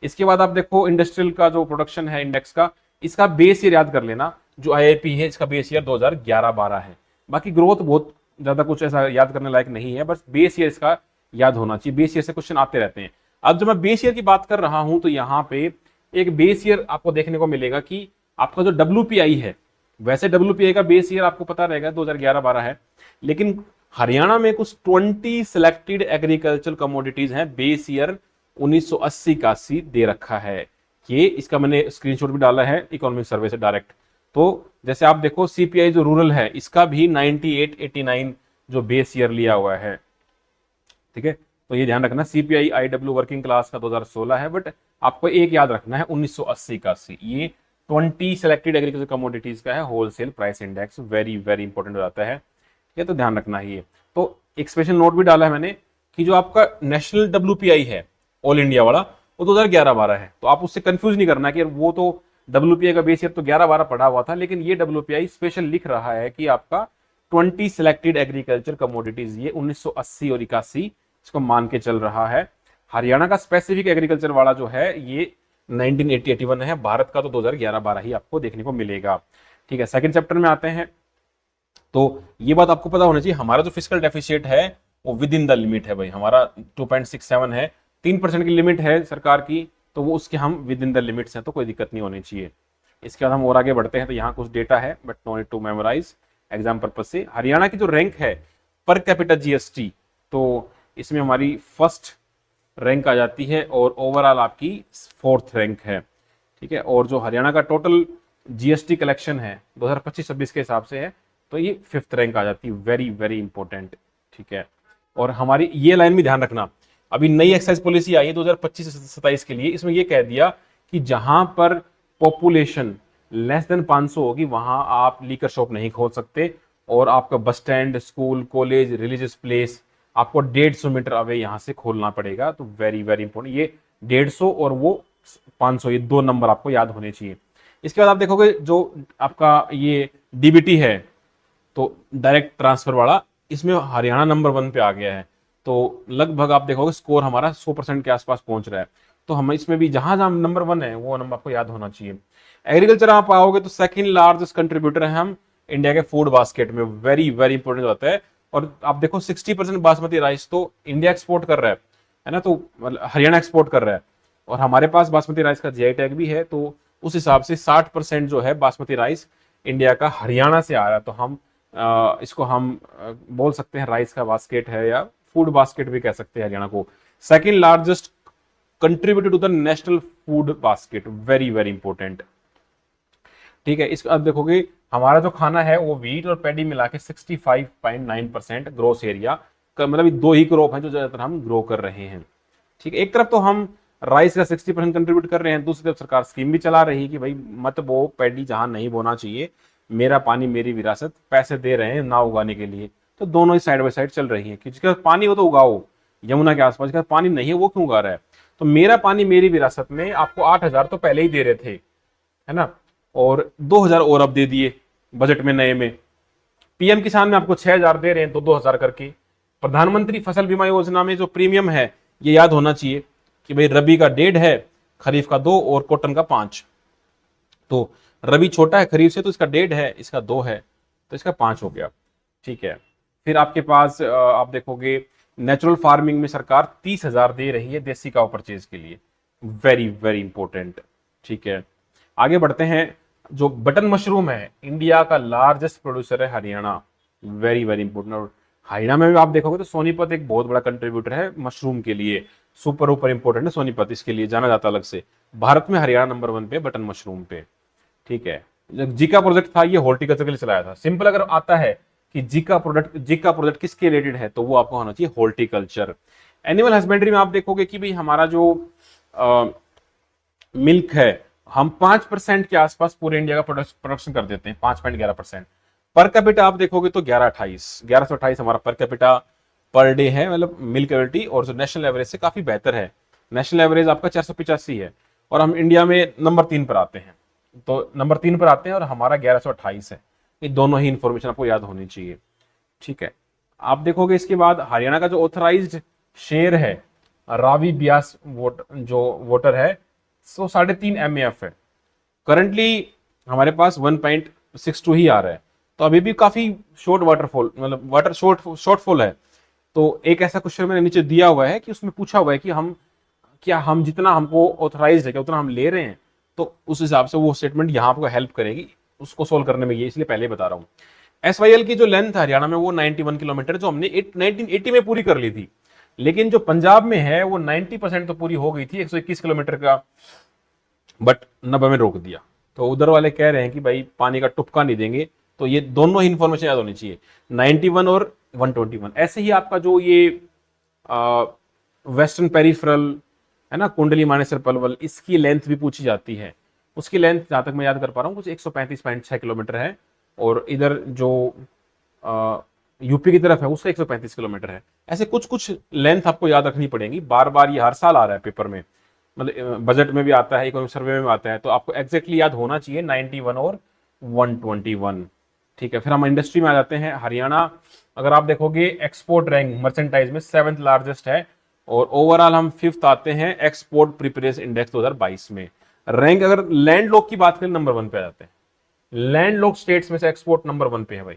इसके बाद आप देखो इंडस्ट्रियल का जो प्रोडक्शन है इंडेक्स का, इसका बेस ईयर याद कर लेना, जो आईआईपी है इसका बेस ईयर 2011-12 है। बाकी ग्रोथ बहुत ज्यादा कुछ ऐसा याद करने लायक नहीं है, बस बेस ईयर इसका याद होना चाहिए, बेस ईयर से क्वेश्चन आते रहते हैं। अब जब मैं बेस ईयर की बात कर रहा हूं तो यहाँ पे एक बेस ईयर आपको देखने को मिलेगा कि आपका जो WPI है, वैसे WPI का बेस ईयर आपको पता रहेगा 2011-12 है, लेकिन हरियाणा में कुछ 20 सिलेक्टेड एग्रीकल्चर कमोडिटीज हैं, बेस ईयर 1980-81 दे रखा है। ये इसका मैंने स्क्रीनशॉट भी डाला है इकोनॉमिक सर्वे से डायरेक्ट। तो जैसे आप देखो CPI जो रूरल है, इसका भी 98-89 जो बेस ईयर लिया हुआ है, ठीक है। तो ये ध्यान रखना, CPI IW वर्किंग क्लास का 2016 है, बट आपको एक याद रखना है 1980-81, ये 20 सिलेक्टेड एग्रीकल्चर कमोडिटीज का है, wholesale price index, very very important हो जाता है ये, तो ध्यान रखना ही है। तो एक स्पेशल नोट भी डाला है मैंने कि जो आपका नेशनल WPI है ऑल इंडिया वाला, वो 2011-12 है, तो आप उससे कंफ्यूज नहीं करना कि वो तो WPI का बेस ईयर तो 11-12 पढ़ा हुआ था, लेकिन ये WPI स्पेशल लिख रहा है कि आपका 20 सिलेक्टेड एग्रीकल्चर कमोडिटीज, ये 1980 और 81 इसको मान के चल रहा है। हरियाणा का स्पेसिफिक एग्रीकल्चर वाला जो है ये 1980-81 है, भारत का तो 2011-12 ही आपको देखने को मिलेगा, ठीक है। सेकंड चैप्टर में आते हैं, तो ये बात आपको पता होना चाहिए, हमारा जो फिस्कल डेफिसिट है वो विद इन द लिमिट है भाई, हमारा 2.67 है, 3% की लिमिट है सरकार की, तो वो उसके हम विद इन द लिमिट्स हैं, तो कोई दिक्कत नहीं होनी चाहिए। इसके बाद हम और आगे बढ़ते हैं, तो यहाँ कुछ डेटा है but no need to memorise, exam purpose से। हरियाणा की जो रैंक है पर कैपिटा GST, तो इसमें हमारी फर्स्ट रैंक आ जाती है और ओवरऑल आपकी 4th रैंक है, ठीक है। और जो हरियाणा का टोटल GST कलेक्शन है 2025-26 के हिसाब से है, तो ये 5th रैंक आ जाती है, वेरी वेरी इंपॉर्टेंट, ठीक है। और हमारी ये लाइन भी ध्यान रखना, अभी नई एक्साइज पॉलिसी आई है 2025-27 के लिए, इसमें ये कह दिया कि जहां पर पॉपुलेशन लेस देन 500 होगी वहां आप लीकर शॉप नहीं खोल सकते, और आपका bus stand, school, college, religious place आपको 150 मीटर अवे यहां से खोलना पड़ेगा। तो वेरी वेरी इंपॉर्टेंट, ये 150 और वो 500, ये 2 नंबर आपको याद होने चाहिए। इसके बाद आप देखोगे जो आपका ये DBT है, तो डायरेक्ट ट्रांसफर वाला, इसमें हरियाणा नंबर 1 पे आ गया है, तो लगभग आप देखोगे स्कोर हमारा 100% के आसपास पहुंच रहा है। तो हम इसमें भी जहां जहां नंबर 1 है वो नंबर आपको याद होना चाहिए। एग्रीकल्चर आप आओगे तो सेकंड लार्जेस्ट कंट्रीब्यूटर है हम इंडिया के फूड बास्केट में, वेरी वेरी इंपॉर्टेंट होता है। और आप देखो 60% बासमती राइस तो इंडिया एक्सपोर्ट कर रहा है ना, तो हरियाणा एक्सपोर्ट कर रहा है, और हमारे पास बासमती राइस का GI टैग भी है, तो उस हिसाब से 60% जो है बासमती राइस इंडिया का हरियाणा से आ रहा है। तो हम इसको हम बोल सकते हैं राइस का बास्केट है, या फूड बास्केट भी कह सकते हैं हरियाणा को। Second largest contributor to the national food basket, very very important, ठीक है। इसको अब देखोगे हमारा जो खाना है वो व्हीट और पैडी मिला के 65.9% ग्रोस एरिया, मतलब 2 ही क्रॉप है जो ज्यादातर हम ग्रो कर रहे हैं, ठीक है। एक तरफ तो हम राइस का 60% कंट्रीब्यूट कर रहे हैं, दूसरी तरफ सरकार स्कीम भी चला रही है कि भाई मत बो पैडी जहां नहीं बोना चाहिए, मेरा पानी मेरी विरासत, पैसे दे रहे हैं ना उगाने के लिए, तो दोनों ही साइड बाय साइड चल रही है कि जिसके पास पानी हो तो उगाओ, यमुना के आसपास जिसका पानी नहीं है वो क्यों उगा रहा है। तो मेरा पानी मेरी विरासत में आपको 8,000 तो पहले ही दे रहे थे, है ना, और 2,000 और अब दे दिए बजट में नए में। PM किसान में आपको 6,000 दे रहे हैं, तो 2,000 करके। प्रधानमंत्री फसल बीमा योजना में जो प्रीमियम है, ये याद होना चाहिए कि भाई रबी का 1.5 है, खरीफ का 2 और कॉटन का 5। तो रबी छोटा है खरीफ से, तो इसका 1.5 है, इसका 2 है, तो इसका 5 हो गया, ठीक है। फिर आपके पास आप देखोगे नेचुरल फार्मिंग में सरकार 30,000 दे रही है देसी काऊ परचेज के लिए, वेरी वेरी इंपॉर्टेंट, ठीक है। आगे बढ़ते हैं, जो बटन मशरूम है इंडिया का लार्जेस्ट प्रोड्यूसर है हरियाणा, वेरी वेरी इंपॉर्टेंट। और हरियाणा में भी आप देखोगे तो सोनीपत एक बहुत बड़ा कंट्रीब्यूटर है मशरूम के लिए, सुपर ऊपर इंपॉर्टेंट है सोनीपत, इसके लिए जाना जाता अलग से। भारत में हरियाणा नंबर 1 पे बटन मशरूम पे, ठीक है। जीका प्रोजेक्ट था ये हॉर्टिकल्चर के लिए चलाया था। सिंपल अगर आता है कि जीका प्रोजेक्ट किसके रिलेटेड है, तो वो आपको होना चाहिए हॉर्टिकल्चर। एनिमल हस्बेंड्री में आप देखोगे कि भाई हमारा जो मिल्क है, हम 5% के आसपास पूरे इंडिया का प्रोडक्शन कर देते हैं, 5.11%। पर कैपिटा आप देखोगे तो 1128 हमारा पर कैपिटा पर डे है, मतलब मिल्क एबिलिटी, और जो नेशनल एवरेज से काफी बेहतर है। नेशनल एवरेज आपका 485 है, और हम इंडिया में नंबर 3 पर आते हैं। तो नंबर 3 पर आते हैं और हमारा 1128 है। ये दोनों ही इंफॉर्मेशन आपको याद होनी चाहिए, ठीक है। आप देखोगे इसके बाद हरियाणा का जो ऑथराइज्ड शेयर है रावी ब्यास जो वोटर है, सो 3.5 MAF है। करंटली हमारे पास 1.62 ही आ रहा है, तो अभी भी काफी शॉर्ट वाटरफॉल, मतलब वाटर शॉर्टफॉल है। तो एक ऐसा क्वेश्चन मैंने नीचे दिया हुआ है कि उसमें पूछा हुआ है कि हम जितना हमको ऑथराइज है क्या उतना हम ले रहे हैं, तो उस हिसाब से वो स्टेटमेंट यहाँ आपको हेल्प करेगी उसको सोल्व करने में, ये इसलिए पहले बता रहा हूँ। SYL की जो लेंथ है हरियाणा में वो 91 किलोमीटर, जो हमने 1980 में पूरी कर ली थी। लेकिन जो पंजाब में है वो 90% तो पूरी हो गई थी, 121 किलोमीटर का, बट 90 में रोक दिया। तो उधर वाले कह रहे हैं कि भाई पानी का टुपका नहीं देंगे। तो ये दोनों ही इंफॉर्मेशन याद होनी चाहिए, 91 और 121। ऐसे ही आपका जो ये वेस्टर्न पेरिफेरल है ना, कुंडली मानेसर पलवल, इसकी लेंथ भी पूछी जाती है। उसकी लेंथ जहां तक मैं याद कर पा रहा हूँ कुछ 135.6 किलोमीटर है, और इधर जो यूपी की तरफ है उसका 135 किलोमीटर है। ऐसे कुछ कुछ लेंथ आपको याद रखनी पड़ेगी, बार बार ये हर साल आ रहा है पेपर में, मतलब बजट में भी आता है, इकोनॉमिक सर्वे में भी आता है, तो आपको एग्जैक्टली याद होना चाहिए 91 और 121, ठीक है। फिर हम इंडस्ट्री में आ जाते हैं। हरियाणा अगर आप देखोगे एक्सपोर्ट रैंक मर्चेंटाइज में 7th लार्जेस्ट है, और ओवरऑल हम 5th आते हैं एक्सपोर्ट प्रिपरेस इंडेक्स 2022 में। रैंक अगर लैंड लॉक की बात करें नंबर 1 पे आ जाते हैं, लैंड लॉक स्टेट्स में से एक्सपोर्ट नंबर 1 पे है भाई।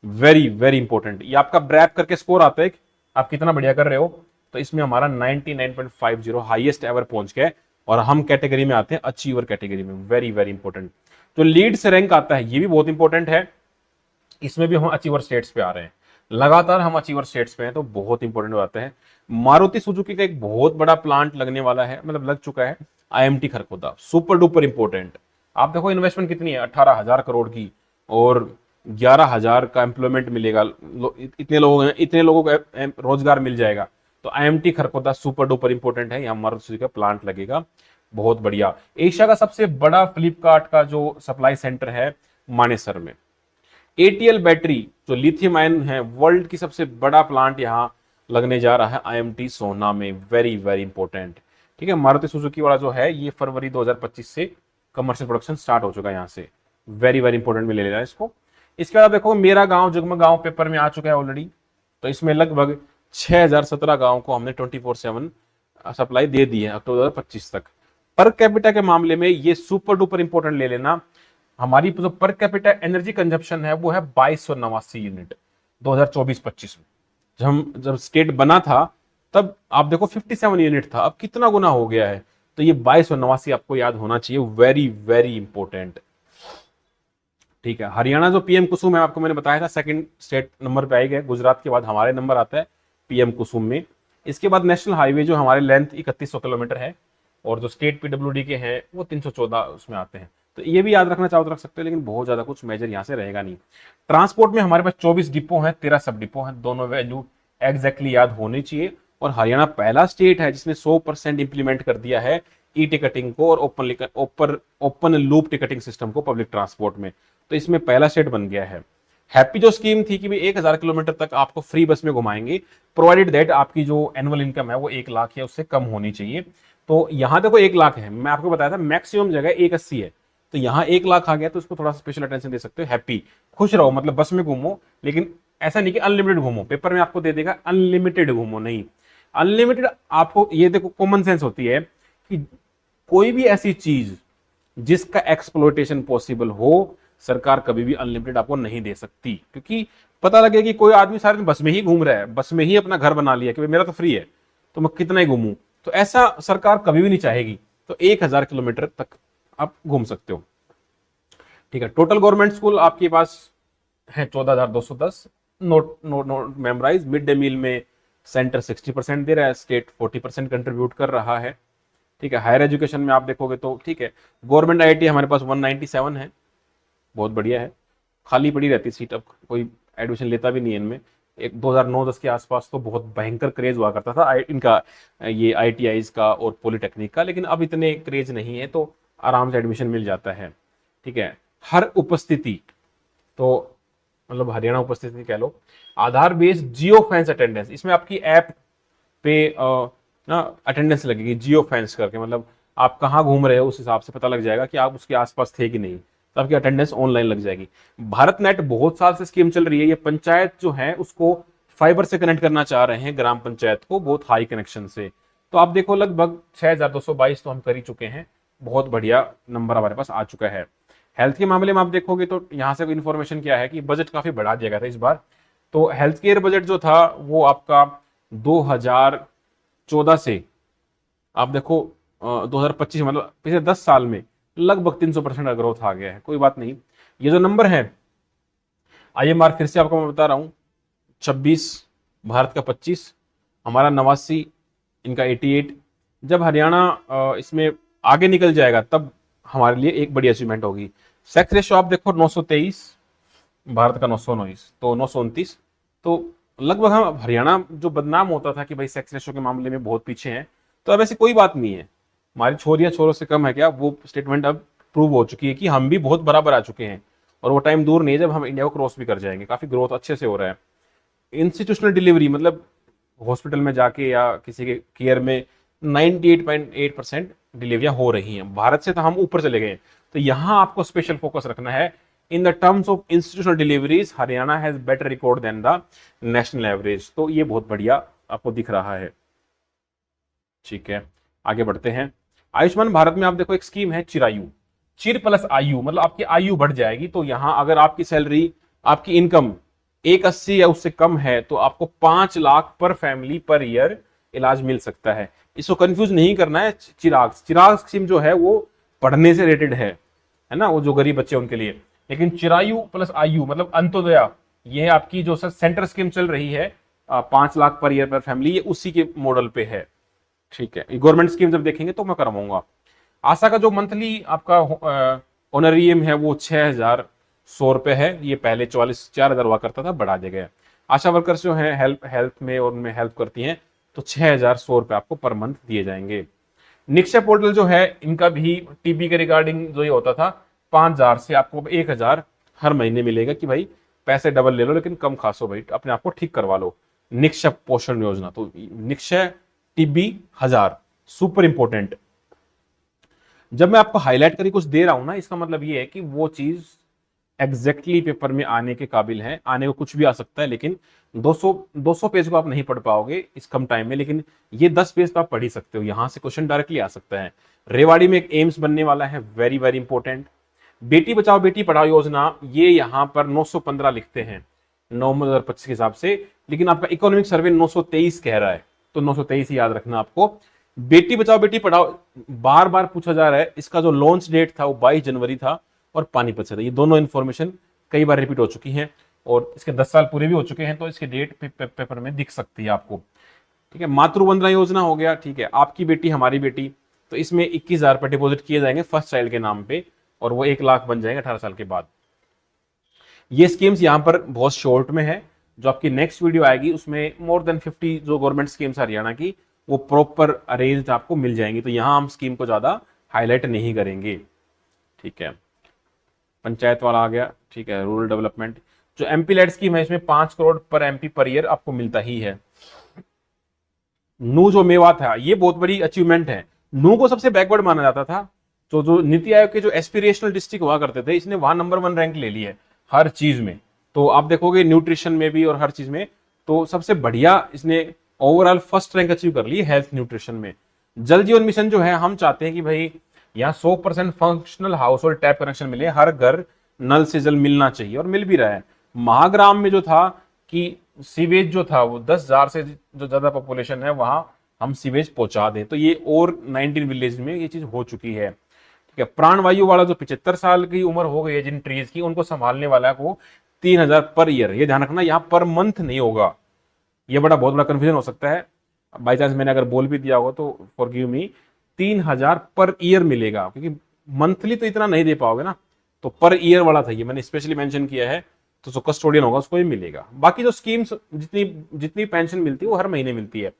वेरी वेरी इंपॉर्टेंट, ये आपका ब्रैप करके स्कोर आता है कि आप कितना बढ़िया कर रहे हो। तो इसमें हमारा 99.50 हाईएस्ट एवर पहुंच गया, और हम कैटेगरी में आते हैं अचीवर कैटेगरी में। Very very important. जो लीड से रैंक आता है ये भी बहुत इंपॉर्टेंट है, इसमें भी हम अचीवर स्टेट्स पे आ रहे हैं, लगातार हम अचीवर स्टेट्स पे हैं, तो बहुत इंपॉर्टेंट बात है। मारुति सुजुकी का एक बहुत बड़ा प्लांट लगने वाला है, मतलब लग चुका है, IMT Kharkhoda, super duper important. आप देखो इन्वेस्टमेंट कितनी है, 18,000 करोड़ की, और 11,000 का एम्प्लॉयमेंट मिलेगा, इतने लोगों को रोजगार मिल जाएगा। तो IMT Kharkhoda super duper important है, यहाँ मारुति सुजुकी का प्लांट लगेगा, बहुत बढ़िया। एशिया का सबसे बड़ा फ्लिपकार्ट का जो सप्लाई सेंटर है मानेसर में। ATL बैटरी जो लिथियम आयन है, वर्ल्ड की सबसे बड़ा प्लांट यहां लगने जा रहा है IMT सोना में। वेरी वेरी इंपॉर्टेंट, ठीक है। मारुति सुजुकी वाला जो है ये फरवरी 2025 से कमर्शियल प्रोडक्शन स्टार्ट हो चुका है यहाँ से। वेरी वेरी इंपॉर्टेंट में ले लेना इसको। इसके बाद देखो मेरा गांव जगमग गांव पेपर में आ चुका है ऑलरेडी, तो इसमें लगभग 6017 गांव को हमने 24/7 सप्लाई दे दी है अक्टूबर 2025 तक। पर कैपिटा के मामले में ये सुपर डुपर इंपॉर्टेंट ले लेना, हमारी जो पर कैपिटा एनर्जी कंजप्शन है वो है 2289 यूनिट 2024-25 में। जब स्टेट बना था तब आप देखो 57 यूनिट था, अब कितना गुना हो गया है। तो ये 2289 आपको याद होना चाहिए, वेरी वेरी इंपॉर्टेंट, ठीक है। हरियाणा जो PM कुसुम है आपको मैंने बताया था सेकंड स्टेट नंबर पे आएगा, गुजरात के बाद हमारे नंबर आता है PM कुसुम में। इसके बाद नेशनल हाईवे जो हमारे लेंथ 3100 किलोमीटर है, और जो स्टेट PWD के हैं वो 314 उसमें आते हैं। तो ये भी याद रखना चाहो तो रख सकते हैं, लेकिन बहुत ज्यादा कुछ मेजर यहाँ से रहेगा नहीं। ट्रांसपोर्ट में हमारे पास 24 डिपो हैं, 13 सब डिपो हैं, दोनों वैल्यू एग्जैक्टली याद होनी चाहिए। और हरियाणा पहला स्टेट है जिसने 100% इंप्लीमेंट कर दिया है ई टिकटिंग को और ओपन लूप टिकटिंग सिस्टम को पब्लिक ट्रांसपोर्ट में। तो इसमें पहला स्टेट बन गया है। हैप्पी जो स्कीम थी कि भी 1000 किलोमीटर तक आपको फ्री बस में घुमाएंगे, प्रोवाइडेड दैट आपकी जो एनुअल इनकम है वो 1 लाख या उससे कम होनी चाहिए। तो यहां देखो 1 लाख है, मैं आपको बताया था मैक्सिमम जगह 180 है, तो यहाँ 1 लाख आ गया, तो इसको थोड़ा स्पेशल अटेंशन दे सकते हो। हैप्पी, खुश रहो, मतलब बस में घूमो, लेकिन ऐसा नहीं कि अनलिमिटेड घूमो। पेपर में आपको दे देगा अनलिमिटेड घूमो, नहीं। अनलिमिटेड आपको ये देखो कॉमन सेंस होती है कि कोई भी ऐसी चीज जिसका एक्सप्लोइटेशन पॉसिबल हो, सरकार कभी भी अनलिमिटेड आपको नहीं दे सकती। क्योंकि पता लगे कि कोई आदमी सारे दिन बस में ही घूम रहा है, बस में ही अपना घर बना लिया कि भाई मेरा तो फ्री है तो मैं कितना ही घूमूं, तो ऐसा सरकार कभी भी नहीं चाहेगी। तो 1000 किलोमीटर तक आप घूम सकते हो, ठीक है। टोटल गवर्नमेंट स्कूल आपके पास है 14,210, note note note memorise. Mid day meal में सेंटर 60% दे रहा है, स्टेट 40% कंट्रीब्यूट कर रहा है, ठीक है। हायर एजुकेशन में आप देखोगे तो ठीक है, गवर्नमेंट IIT हमारे पास 197 है, बहुत बढ़िया है। खाली पड़ी रहती सीट, अब कोई एडमिशन लेता भी नहीं है इनमें। एक 2009-10 के आसपास तो बहुत भयंकर क्रेज हुआ करता था इनका, ये आईटीआईज का और पॉलिटेक्निक का, लेकिन अब इतने क्रेज नहीं है, तो आराम से एडमिशन मिल जाता है। ठीक है। हर उपस्थिति, तो मतलब हरियाणा उपस्थिति कह लो। आधार बेस्ड जियो फैंस अटेंडेंस, इसमें आपकी ऐप पे ना अटेंडेंस लगेगी जियो फैंस करके, मतलब आप कहाँ घूम रहे हो उस हिसाब से पता लग जाएगा कि आप उसके आसपास थे कि नहीं, तो आपकी अटेंडेंस ऑनलाइन लग जाएगी। भारत नेट बहुत साल से स्कीम चल रही है, ये पंचायत जो है उसको फाइबर से कनेक्ट करना चाह रहे हैं, ग्राम पंचायत को बहुत हाई कनेक्शन से। तो आप देखो लगभग 6222 तो हम कर ही चुके हैं, बहुत बढ़िया नंबर हमारे पास आ चुका है। हेल्थ के मामले में आप देखोगे तो यहाँ से इन्फॉर्मेशन क्या है कि बजट काफी बढ़ा दिया गया था इस बार। तो हेल्थ केयर बजट जो था वो आपका 2014 से आप देखो 2025, मतलब पिछले 10 साल में लगभग 300% का ग्रोथ आ गया है। कोई बात नहीं, ये जो नंबर है आईएमआर फिर से आपको मैं बता रहा हूँ, 26 भारत का 25, हमारा 89, इनका 88। जब हरियाणा इसमें आगे निकल जाएगा तब हमारे लिए एक बड़ी अचीवमेंट होगी। सेक्स रेशियो आप देखो 923, भारत का 919, तो 929। तो लगभग हम हरियाणा जो बदनाम होता था कि भाई सेक्स रेशियो के मामले में बहुत पीछे हैं, तो अब ऐसी कोई बात नहीं है। हमारी छोरियां छोरों से कम है क्या, वो स्टेटमेंट अब प्रूव हो चुकी है कि हम भी बहुत बराबर आ चुके हैं, और वो टाइम दूर नहीं है जब हम इंडिया को क्रॉस भी कर जाएंगे। काफी ग्रोथ अच्छे से हो रहा है। इंस्टीट्यूशनल डिलीवरी, मतलब हॉस्पिटल में जाके या किसी के केयर में 98.8% डिलीवरियां हो रही हैं। भारत से तो हम ऊपर चले गए, तो यहां आपको स्पेशल फोकस रखना है। In the terms of institutional deliveries Haryana has better record than the national average, तो ये बहुत बढ़िया आपको दिख रहा है। ठीक है, आगे बढ़ते हैं। आयुष्मान भारत में आप देखो एक स्कीम है चिरायु, चिर प्लस आयु, मतलब आपकी आयु बढ़ जाएगी। तो यहां अगर आपकी सैलरी, आपकी इनकम 180 या उससे कम है तो आपको 5 लाख पर फैमिली पर ईयर इलाज मिल सकता है। इसको कंफ्यूज नहीं करना है। चिराग चिराग स्कीम जो है वो पढ़ने से रिलेटेड है ना, वो जो गरीब बच्चे उनके लिए। लेकिन चिरायु प्लस आयु मतलब अंत्योदया, ये आपकी जो सेंटर स्कीम चल रही है 5 लाख पर ईयर पर फैमिली, ये उसी के मॉडल पे है। ठीक है, गवर्नमेंट स्कीम जब देखेंगे तो मैं करवाऊंगा। आशा का जो मंथली आपका ऑनरियम है वो 6,100 रुपए है। ये पहले 4,000 हुआ करता था, बढ़ा दिया गया। आशा वर्कर्स जो है हेल्थ में और उनमें हेल्प करती हैं, तो 6,100 रुपए आपको पर मंथ दिए जाएंगे। निक्षय पोर्टल जो है इनका भी टीबी के रिगार्डिंग जो ये होता था 5,000 से आपको 1,000 हर महीने मिलेगा कि भाई पैसे डबल ले लो लेकिन कम खासो भाई, अपने आप को ठीक करवा लो। निक्षय पोषण योजना, तो निक्षय टीबी 1,000, सुपर इंपोर्टेंट। जब मैं आपको हाईलाइट करके कुछ दे रहा हूं ना, इसका मतलब ये है कि वो चीज एग्जैक्टली पेपर में आने के काबिल है। आने को कुछ भी आ सकता है, लेकिन 200 पेज को आप नहीं पढ़ पाओगे इस कम टाइम में, लेकिन ये 10 पेज तो आप पढ़ ही सकते हो। यहां से क्वेश्चन डायरेक्टली आ सकता है। रेवाड़ी में एक एम्स बनने वाला है, very very important. Beti Bachao Beti Padhao योजना, ये यहां पर 915 लिखते हैं नवंबर 2025 के हिसाब से, लेकिन आपका इकोनॉमिक सर्वे 923 कह रहा है, तो 923 ही याद रखना आपको। बेटी बचाओ बेटी पढ़ाओ बार बार पूछा जा रहा है, इसका जो लॉन्च डेट था वो 22 जनवरी था और पानीपत से था। ये दोनों इंफॉर्मेशन कई बार रिपीट हो चुकी हैं और इसके 10 साल पूरे भी हो चुके हैं, तो इसकी डेट पेपर में दिख सकती है आपको। ठीक है, मातृ वंदना योजना हो गया। ठीक है, आपकी बेटी हमारी बेटी, तो इसमें 21,000 रुपए डिपोजिट किए जाएंगे फर्स्ट चाइल्ड के नाम पे, और वो 1 लाख बन जाएंगे 18 साल के बाद। ये स्कीम्स यहां पर बहुत शॉर्ट में है। जो आपकी नेक्स्ट वीडियो आएगी उसमें मोर देन 50 जो गवर्नमेंट स्कीम्स हरियाणा की वो प्रॉपर अरेंज आपको मिल जाएंगी, तो यहां हम स्कीम को ज्यादा हाईलाइट नहीं करेंगे। ठीक है, पंचायत वाला आ गया। ठीक है, रूरल डेवलपमेंट जो एमपी लेड स्कीम है, इसमें 5 करोड़ पर एमपी पर ईयर आपको मिलता ही है। नू जो मेवा था, ये बहुत बड़ी अचीवमेंट है। नू को सबसे बैकवर्ड माना जाता था, तो जो नीति आयोग के जो एस्पिरेशनल डिस्ट्रिक्ट हुआ करते थे, इसने वहां नंबर 1 रैंक ले ली है हर चीज में। तो आप देखोगे न्यूट्रिशन में भी और हर चीज में, तो सबसे बढ़िया इसने ओवरऑल फर्स्ट रैंक अचीव कर ली है हेल्थ न्यूट्रिशन में। जल जीवन मिशन जो है, हम चाहते हैं कि भाई यहाँ 100% functional house hold tap connection मिले, हर घर नल से जल मिलना चाहिए और मिल भी रहा है। महाग्राम में जो था कि सीवेज जो था वो 10,000 से जो ज्यादा पॉपुलेशन है वहां हम सीवेज पहुंचा दें, तो ये और 19 विलेज में ये चीज हो चुकी है। ठीक है, प्राणवायु वाला जो 75 साल की उम्र हो गई है जिन ट्रीज की, उनको संभालने वाला को 3,000 पर ईयर। ये ध्यान रखना, यहाँ पर मंथ नहीं होगा। ये बहुत बड़ा कंफ्यूजन हो सकता है, बाई चांस मैंने अगर बोल भी दिया होगा तो फॉरगिव मी। 3,000 पर ईयर मिलेगा, क्योंकि मंथली तो इतना नहीं दे पाओगे ना, तो पर ईयर वाला था ये, मैंने स्पेशली मेंशन किया है। तो जो कस्टोडियन होगा उसको ही मिलेगा। बाकी जो स्कीम्स जितनी जितनी पेंशन मिलती है वो हर महीने मिलती है,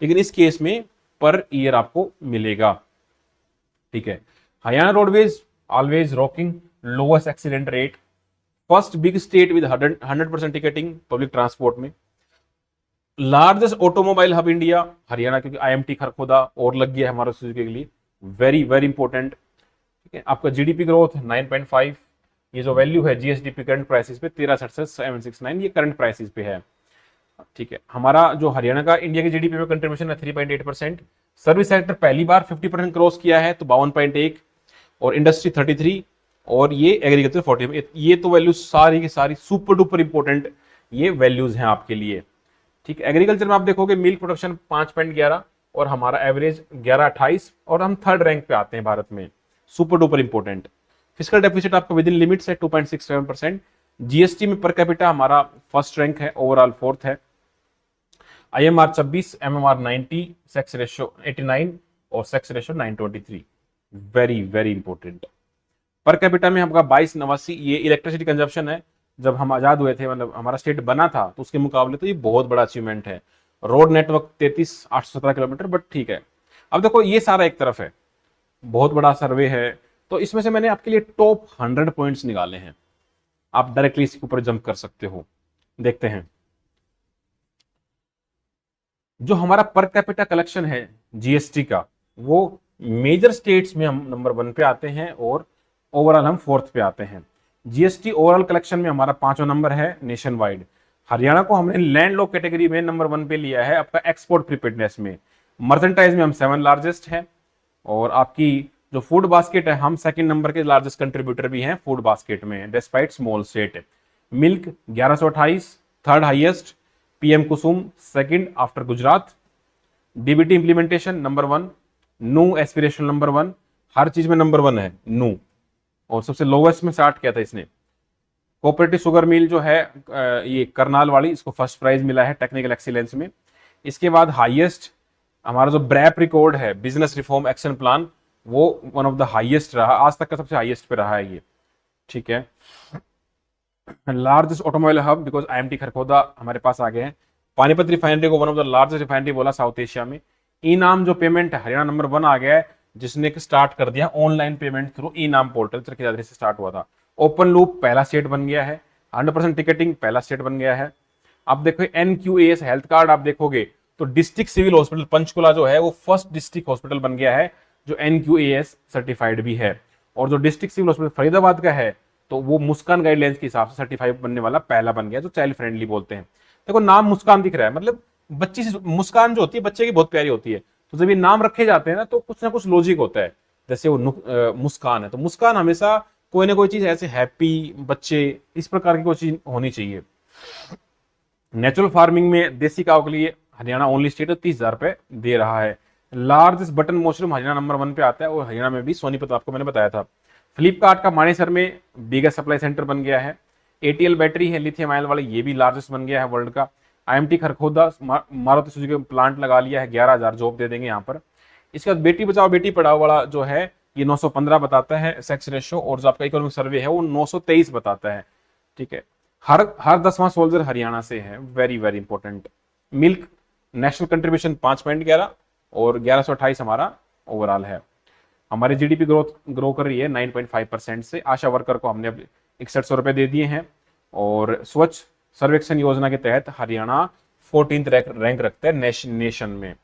लेकिन इस केस में पर ईयर आपको मिलेगा। ठीक है। Haryana roadways always rocking lowest accident rate, first big state with 100% ticketing public transport में, largest automobile hub India Haryana, क्योंकि आईएमटी खरखोदा और लग गया है हमारे सुजुकी के लिए, वेरी वेरी इंपॉर्टेंट। ठीक है। आपका जीडीपी ग्रोथ 9.5, ये जो वैल्यू है जीएसडीपी करंट प्राइसेस पे 13.769, ये करंट प्राइसेस पे है। ठीक है। हमारा जो हरियाणा का इंडिया के जीडीपी में कंट्रीब्यूशन है 3.8%, सर्विस सेक्टर पहली बार 50% क्रॉस किया है तो 52.1, और इंडस्ट्री 33, और ये एग्रीकल्चर 40। ये तो वैल्यूज सारी की सारी सुपर डुपर इंपॉर्टेंट ये वैल्यूज हैं आपके लिए। ठीक है। एग्रीकल्चर में आप देखोगे मिल्क प्रोडक्शन 5.11 और हमारा एवरेज 11.28, और हम थर्ड रैंक पे आते हैं भारत में, super duper important. Physical deficit आपका विद इन लिमिट्स है 2.67%। जीएसटी में पर कैपिटा हमारा फर्स्ट रैंक है, ओवरऑल फोर्थ है। आईएमआर 26, एमएमआर 90, सेक्स रेशियो 89 और sex ratio 923, very very important. Per capita में आपका 2289, ये इलेक्ट्रिसिटी कंजप्शन है। जब हम आजाद हुए थे, मतलब हमारा स्टेट बना था, तो उसके मुकाबले तो ये बहुत बड़ा अचीवमेंट है। रोड नेटवर्क 33,817 किलोमीटर, बट ठीक है। अब देखो ये सारा एक तरफ है, बहुत बड़ा सर्वे है, तो इसमें से मैंने आपके लिए टॉप 100 पॉइंट्स निकाले हैं। आप डायरेक्टली इसके ऊपर जंप कर सकते हो। देखते हैं जो हमारा पर कैपिटा कलेक्शन है जीएसटी का, वो मेजर स्टेट्स में हम नंबर 1 पे आते हैं और ओवरऑल हम 4th पे आते हैं। जीएसटी ओवरऑल कलेक्शन में हमारा 5वां नंबर है नेशन वाइड। हरियाणा को हमने लैंड लॉक कैटेगरी में नंबर 1 पे लिया है आपका एक्सपोर्ट प्रीपेडनेस में। मर्चेंटाइज में हम 7 लार्जेस्ट है, और आपकी जो फूड बास्केट है हम 2nd नंबर के लार्जेस्ट कंट्रीब्यूटर भी हैं फूड बास्केट में, despite small state. Milk 1128 third highest, PM Kusum 2nd after Gujarat. DBT implementation number 1, Nuh aspiration number 1, हर चीज में नंबर 1 है नू, और सबसे लोवेस्ट में स्टार्ट किया था इसने। कोऑपरेटिव शुगर मिल जो है ये करनाल वाली, इसको फर्स्ट प्राइज मिला है टेक्निकल एक्सीलेंस में। इसके बाद हाईएस्ट हमारा जो ब्रैप रिकॉर्ड है बिजनेस रिफॉर्म एक्शन प्लान, वो वन ऑफ द हाईएस्ट रहा, आज तक का सबसे हाईएस्ट पे रहा है ये। ठीक है। Largest automobile hub because IMT Kharkhoda हमारे पास आ गए हैं। पानीपत रिफाइनरी को one of the largest refinery बोला साउथ एशिया में। ई नाम जो पेमेंट है हरियाणा नंबर 1 आ गया है, जिसने स्टार्ट कर दिया ऑनलाइन पेमेंट थ्रू ई नाम पोर्टल, चरखीदादरी से स्टार्ट हुआ था। ओपन लूप पहला स्टेट बन गया है। 100% टिकटिंग पहला स्टेट बन गया है। आप देखो एनक्यूएएस हेल्थ कार्ड आप देखोगे तो डिस्ट्रिक्ट सिविल हॉस्पिटल पंचकुला जो है वो फर्स्ट डिस्ट्रिक्ट हॉस्पिटल बन गया है जो एनक्यूएएस सर्टिफाइड भी है। और जो डिस्ट्रिक्ट सिविल हॉस्पिटल फरीदाबाद का है तो वो मुस्कान गाइडलाइंस के हिसाब से सर्टिफाइड बनने वाला पहला बन गया, जो चाइल्ड फ्रेंडली बोलते हैं। देखो नाम मुस्कान दिख रहा है, मतलब बच्ची से मुस्कान जो होती है बच्चे की बहुत प्यारी होती है, तो जब ये नाम रखे जाते हैं ना तो कुछ ना कुछ लॉजिक होता है। जैसे वो मुस्कान है तो मुस्कान हमेशा कोई ना कोई चीज ऐसे हैप्पी बच्चे इस प्रकार की कोई चीज होनी चाहिए। नेचुरल फार्मिंग में देसी काव के लिए हरियाणा ओनली स्टेट 30,000 रुपए दे रहा है। Largest button mushroom Haryana number 1 पे आता है, और हरियाणा में भी सोनीपत आपको मैंने बताया था। फ्लिपकार्ट का मानेसर में बिगेस्ट सप्लाई सेंटर बन गया है। एटीएल बैटरी है लिथियम आयन वाला, ये भी लार्जेस्ट बन गया है वर्ल्ड का। IMT Kharkhoda Maruti Suzuki plant लगा लिया है, 11,000 जॉब दे देंगे यहाँ पर। इसके बाद बेटी बचाओ बेटी पढ़ाओ वाला जो है ये 915 बताता है सेक्स रेशियो, और जो आपका इकोनॉमिक सर्वे है वो 923 बताता है। ठीक है। हर 10वां सोल्जर हरियाणा से है, very very important. Milk national contribution 5.11 और 1128 हमारा ओवरऑल है। हमारी जीडीपी ग्रो कर रही है 9.5% से। आशा वर्कर को हमने अब 6100 रुपए दे दिए हैं, और स्वच्छ सर्वेक्षण योजना के तहत हरियाणा 14th रैंक रखता है नेशन में।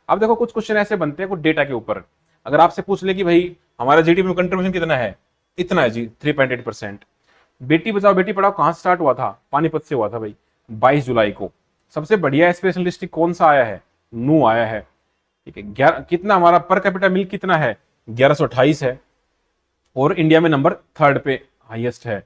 अब देखो कुछ क्वेश्चन ऐसे बनते हैं कुछ डेटा के ऊपर, अगर आपसे पूछ ले कि भाई हमारा जीडीपी में कंट्रीब्यूशन कितना है, इतना है जी 3.8%। बेटी बचाओ बेटी पढ़ाओ कहां से स्टार्ट हुआ था, पानीपत से हुआ था भाई 22 जुलाई को। सबसे बढ़िया एस्पिरेशनल डिस्ट्रिक्ट कौन सा आया है, नू आया है। ठीक है। कितना हमारा पर कैपिटा मिल्क कितना है, 1128 है, और इंडिया में नंबर 3rd पे हाईएस्ट है।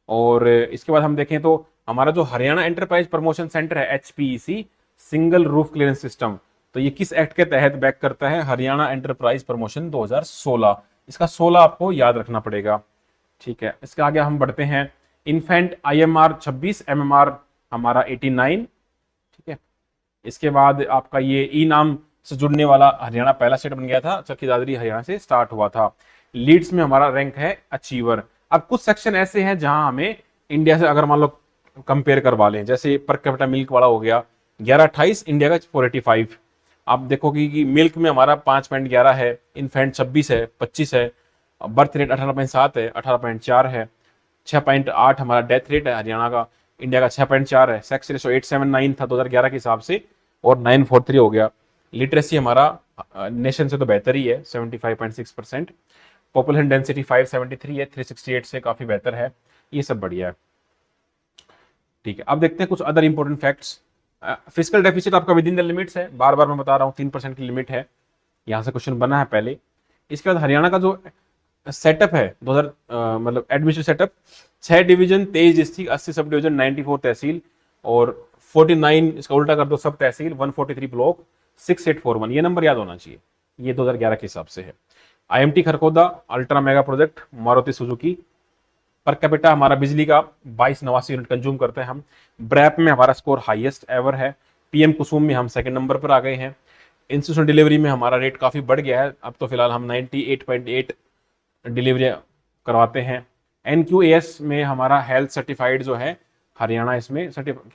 और इसके बाद हम देखें तो हमारा जो हरियाणा एंटरप्राइज प्रमोशन सेंटर है एचपीईसी, सिंगल रूफ क्लियरेंस सिस्टम, तो ये किस एक्ट के तहत बैक करता है, हरियाणा एंटरप्राइज प्रमोशन 2016। इसका 16 आपको याद रखना पड़ेगा। ठीक है। इसके आगे हम बढ़ते हैं। इन्फेंट आईएमआर 26, एमएमआर हमारा 89। ठीक है। इसके बाद आपका ये ई नाम से जुड़ने वाला हरियाणा पहला स्टेट बन गया था, चरखी दादरी हरियाणा से स्टार्ट हुआ था। लीड्स में हमारा रैंक है अचीवर। अब कुछ सेक्शन ऐसे हैं जहां हमें इंडिया से अगर मान लो कंपेयर करवा लें, जैसे पर कैपिटा मिल्क वाला हो गया 1128, इंडिया का 485। आप देखोगे कि मिल्क में हमारा 5.11 है, इन्फेंट 26 है, 25 है, बर्थ रेट 18.7 है, 18.4 है, 6.8 हमारा डेथ रेट है हरियाणा का, इंडिया का 6.4 है, सेक्स रेशो 879 था 2011 के हिसाब से और 943 हो गया। लिटरेसी हमारा नेशन से तो बेहतर ही है 75.6%। पॉपुलेशन डेंसिटी 573 है, 368 से काफी बेहतर है। ये सब बढ़िया है। ठीक है, अब देखते हैं कुछ other important facts. Physical deficit आपका विद इन द लिमिट्स है, बार बार मैं बता रहा हूँ 3% की लिमिट है, यहां से क्वेश्चन बना है पहले। इसके बाद हरियाणा का जो सेटअप है 2000 मतलब administrative setup, 6 division, 23 district, 80 sub division, 94 तहसील और 49, इसका उल्टा कर दो, सब तहसील, 143 ब्लॉक, 6841, ये नंबर याद होना चाहिए। ये 2011 के हिसाब से है। IMT Kharkhoda ultra mega project Maruti Suzuki. Per capita हमारा बिजली का 2289 यूनिट कंज्यूम करते हैं हम। ब्रैप में हमारा स्कोर हाईएस्ट एवर है। पीएम कुसुम में हम सेकंड नंबर पर आ गए हैं। इंस्टीट्यूशन डिलीवरी में हमारा रेट काफी बढ़ गया है, अब तो फिलहाल हम 98.8 डिलीवरी करवाते हैं। एनक्यूएस में हमारा हेल्थ सर्टिफाइड जो है हरियाणा, इसमें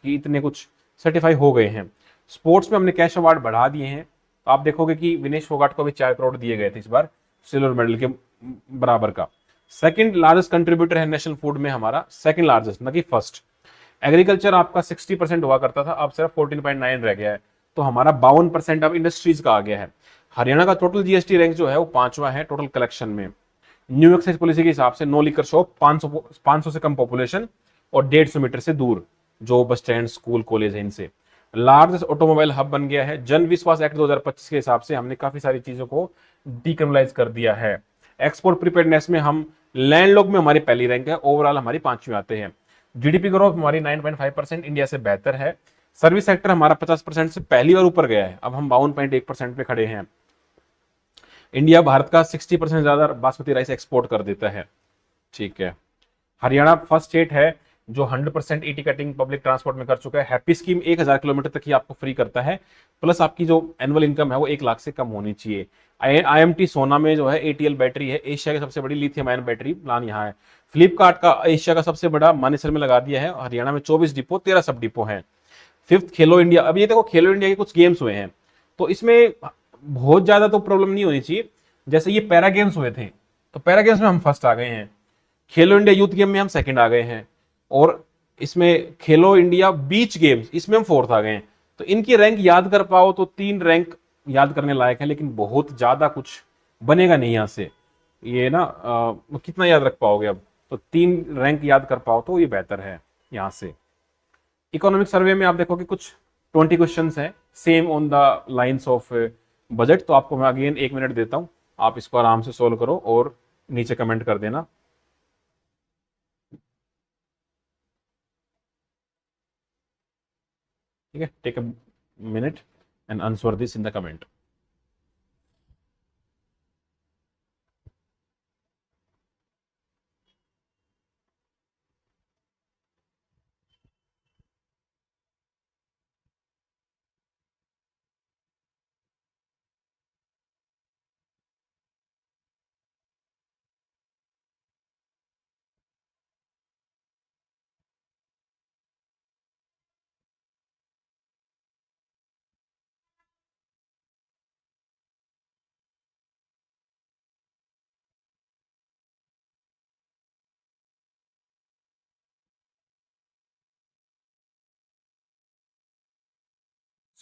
इतने कुछ सर्टिफाई हो गए हैं। स्पोर्ट्स में हमने कैश अवार्ड बढ़ा दिए हैं, तो आप देखोगे कि विनेश फोगाट को भी 4 करोड़ दिए गए थे इस बार, सिल्वर मेडल के बराबर का। सेकंड लार्जेस्ट कंट्रीब्यूटर है नेशनल फूड में हमारा, सेकंड लार्जेस्ट न कि फर्स्ट। एग्रीकल्चर आपका 60% हुआ करता था, अब सिर्फ 14.9 रह गया है, तो हमारा 52% अब इंडस्ट्रीज का आ गया है। हरियाणा का टोटल जीएसटी रैंक जो है वो 5वां है टोटल कलेक्शन में। न्यू एक्साइज पॉलिसी के हिसाब से नो लिकर शॉप, 500 से कम पॉपुलेशन और 150 मीटर से दूर जो बस स्टैंड, स्कूल, कॉलेज है इनसे। लार्जेस्ट ऑटोमोबाइल हब बन गया है। जन विश्वास एक्ट 2025 के हिसाब से हमने काफी सारी चीजों को डीक्रिमिनलाइज कर दिया है। एक्सपोर्ट प्रीपेयर्डनेस में हम लैंडलॉक में हमारी पहली रैंक है, ओवरऑल हमारी 5वीं आते हैं। जीडीपी ग्रोथ हमारी 9.5% इंडिया से बेहतर है। सर्विस सेक्टर हमारा 50% से पहली बार ऊपर गया है, अब हम 52.1% पे खड़े हैं। इंडिया भारत का 60% ज्यादा बासमती राइस एक्सपोर्ट कर देता है। ठीक है, हरियाणा फर्स्ट स्टेट है जो 100% ईटी कटिंग पब्लिक ट्रांसपोर्ट में कर चुका है। हैप्पी स्कीम 1000 किलोमीटर तक ही आपको फ्री करता है, प्लस आपकी जो एनुअल इनकम है वो 1 लाख से कम होनी चाहिए। आईएमटी सोना में जो है एटीएल बैटरी है, एशिया की सबसे बड़ी लिथियम आयन बैटरी प्लान यहाँ है। फ्लिपकार्ट का एशिया का सबसे बड़ा मानेसर में लगा दिया है। हरियाणा में 24 डिपो, 13 सब डिपो हैं। फिफ्थ खेलो इंडिया, अब ये देखो खेलो इंडिया के कुछ गेम्स हुए हैं, तो इसमें बहुत ज्यादा तो प्रॉब्लम नहीं होनी चाहिए। जैसे ये पैरा गेम्स हुए थे, तो पैरा गेम्स में हम फर्स्ट आ गए हैं। खेलो इंडिया यूथ गेम में हम सेकंड आ गए हैं, और इसमें खेलो इंडिया बीच गेम्स, इसमें हम फोर्थ आ गए हैं। तो इनकी रैंक याद कर पाओ तो 3 रैंक याद करने लायक है, लेकिन बहुत ज्यादा कुछ बनेगा नहीं यहाँ से। ये ना कितना याद रख पाओगे अब, तो 3 रैंक याद कर पाओ तो ये बेहतर है यहाँ से। इकोनॉमिक सर्वे में आप देखो कि कुछ 20 क्वेश्चन है same on the lines of budget, तो आपको मैं अगेन 1 मिनट देता हूं, आप इसको आराम से सोल्व करो और नीचे कमेंट कर देना। ठीक है, take a minute and answer this in the comment.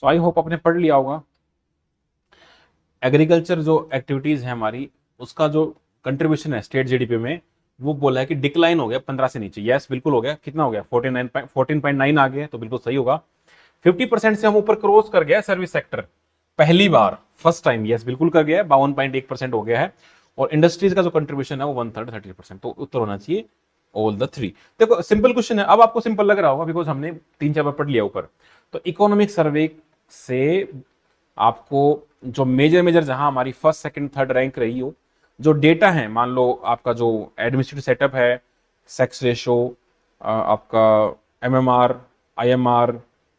So I hope आपने पढ़ लिया होगा। एग्रीकल्चर जो एक्टिविटीज है हमारी, उसका जो कंट्रीब्यूशन है स्टेट जीडीपी में, वो बोला है कि डिक्लाइन हो गया 15 से नीचे। यस बिल्कुल हो गया, कितना हो गया 14.9 आ गया, तो बिल्कुल सही होगा। 50% से हम ऊपर क्रॉस कर गया सर्विस सेक्टर, पहली बार, फर्स्ट टाइम। यस बिल्कुल कर गया है, 52.1% हो गया है। और इंडस्ट्रीज का जो कंट्रीब्यूशन है वो 1/3 30%, तो उत्तर होना चाहिए ऑल द 3। देखो सिंपल क्वेश्चन है, अब आपको सिंपल लग रहा होगा बिकॉज हमने 3-4 बार पढ़ लिया ऊपर। तो इकोनॉमिक सर्वे से आपको जो मेजर मेजर जहां हमारी फर्स्ट सेकंड थर्ड रैंक रही हो, जो डेटा है, मान लो आपका जो एडमिनिस्ट्रेटिव सेटअप है, सेक्स रेशो, आपका एमएमआर, आईएमआर,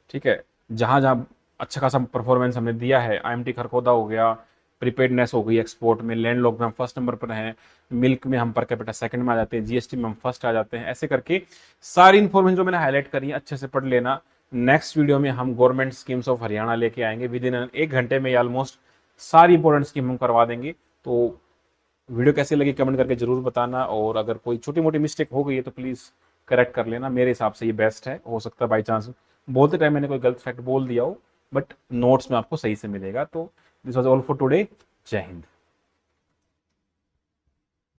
ठीक है, जहां जहां अच्छा खासा परफॉर्मेंस हमने दिया है, आईएमटी खरखोदा हो गया, प्रीपेडनेस हो गई एक्सपोर्ट में, लैंड लॉक में हम फर्स्ट नंबर पर हैं, मिल्क में हम पर कैपिटा सेकंड में आ जाते हैं, जीएसटी में हम फर्स्ट आ जाते हैं। ऐसे करके सारी इन्फॉर्मेशन जो मैंने हाईलाइट करी है अच्छे से पढ़ लेना। नेक्स्ट वीडियो में हम गवर्नमेंट स्कीम्स ऑफ हरियाणा लेके आएंगे, विद इन 1 घंटे में ऑलमोस्ट सारी इंपॉर्टेंट स्कीम हम करवा देंगे। तो वीडियो कैसी लगी कमेंट करके जरूर बताना, और अगर कोई छोटी मोटी मिस्टेक हो गई है तो प्लीज़ करेक्ट कर लेना। मेरे हिसाब से ये बेस्ट है, हो सकता है बाई चांस बोलते टाइम मैंने कोई गलत फैक्ट बोल दिया हो, बट नोट्स में आपको सही से मिलेगा। तो this was all for today. जय हिंद।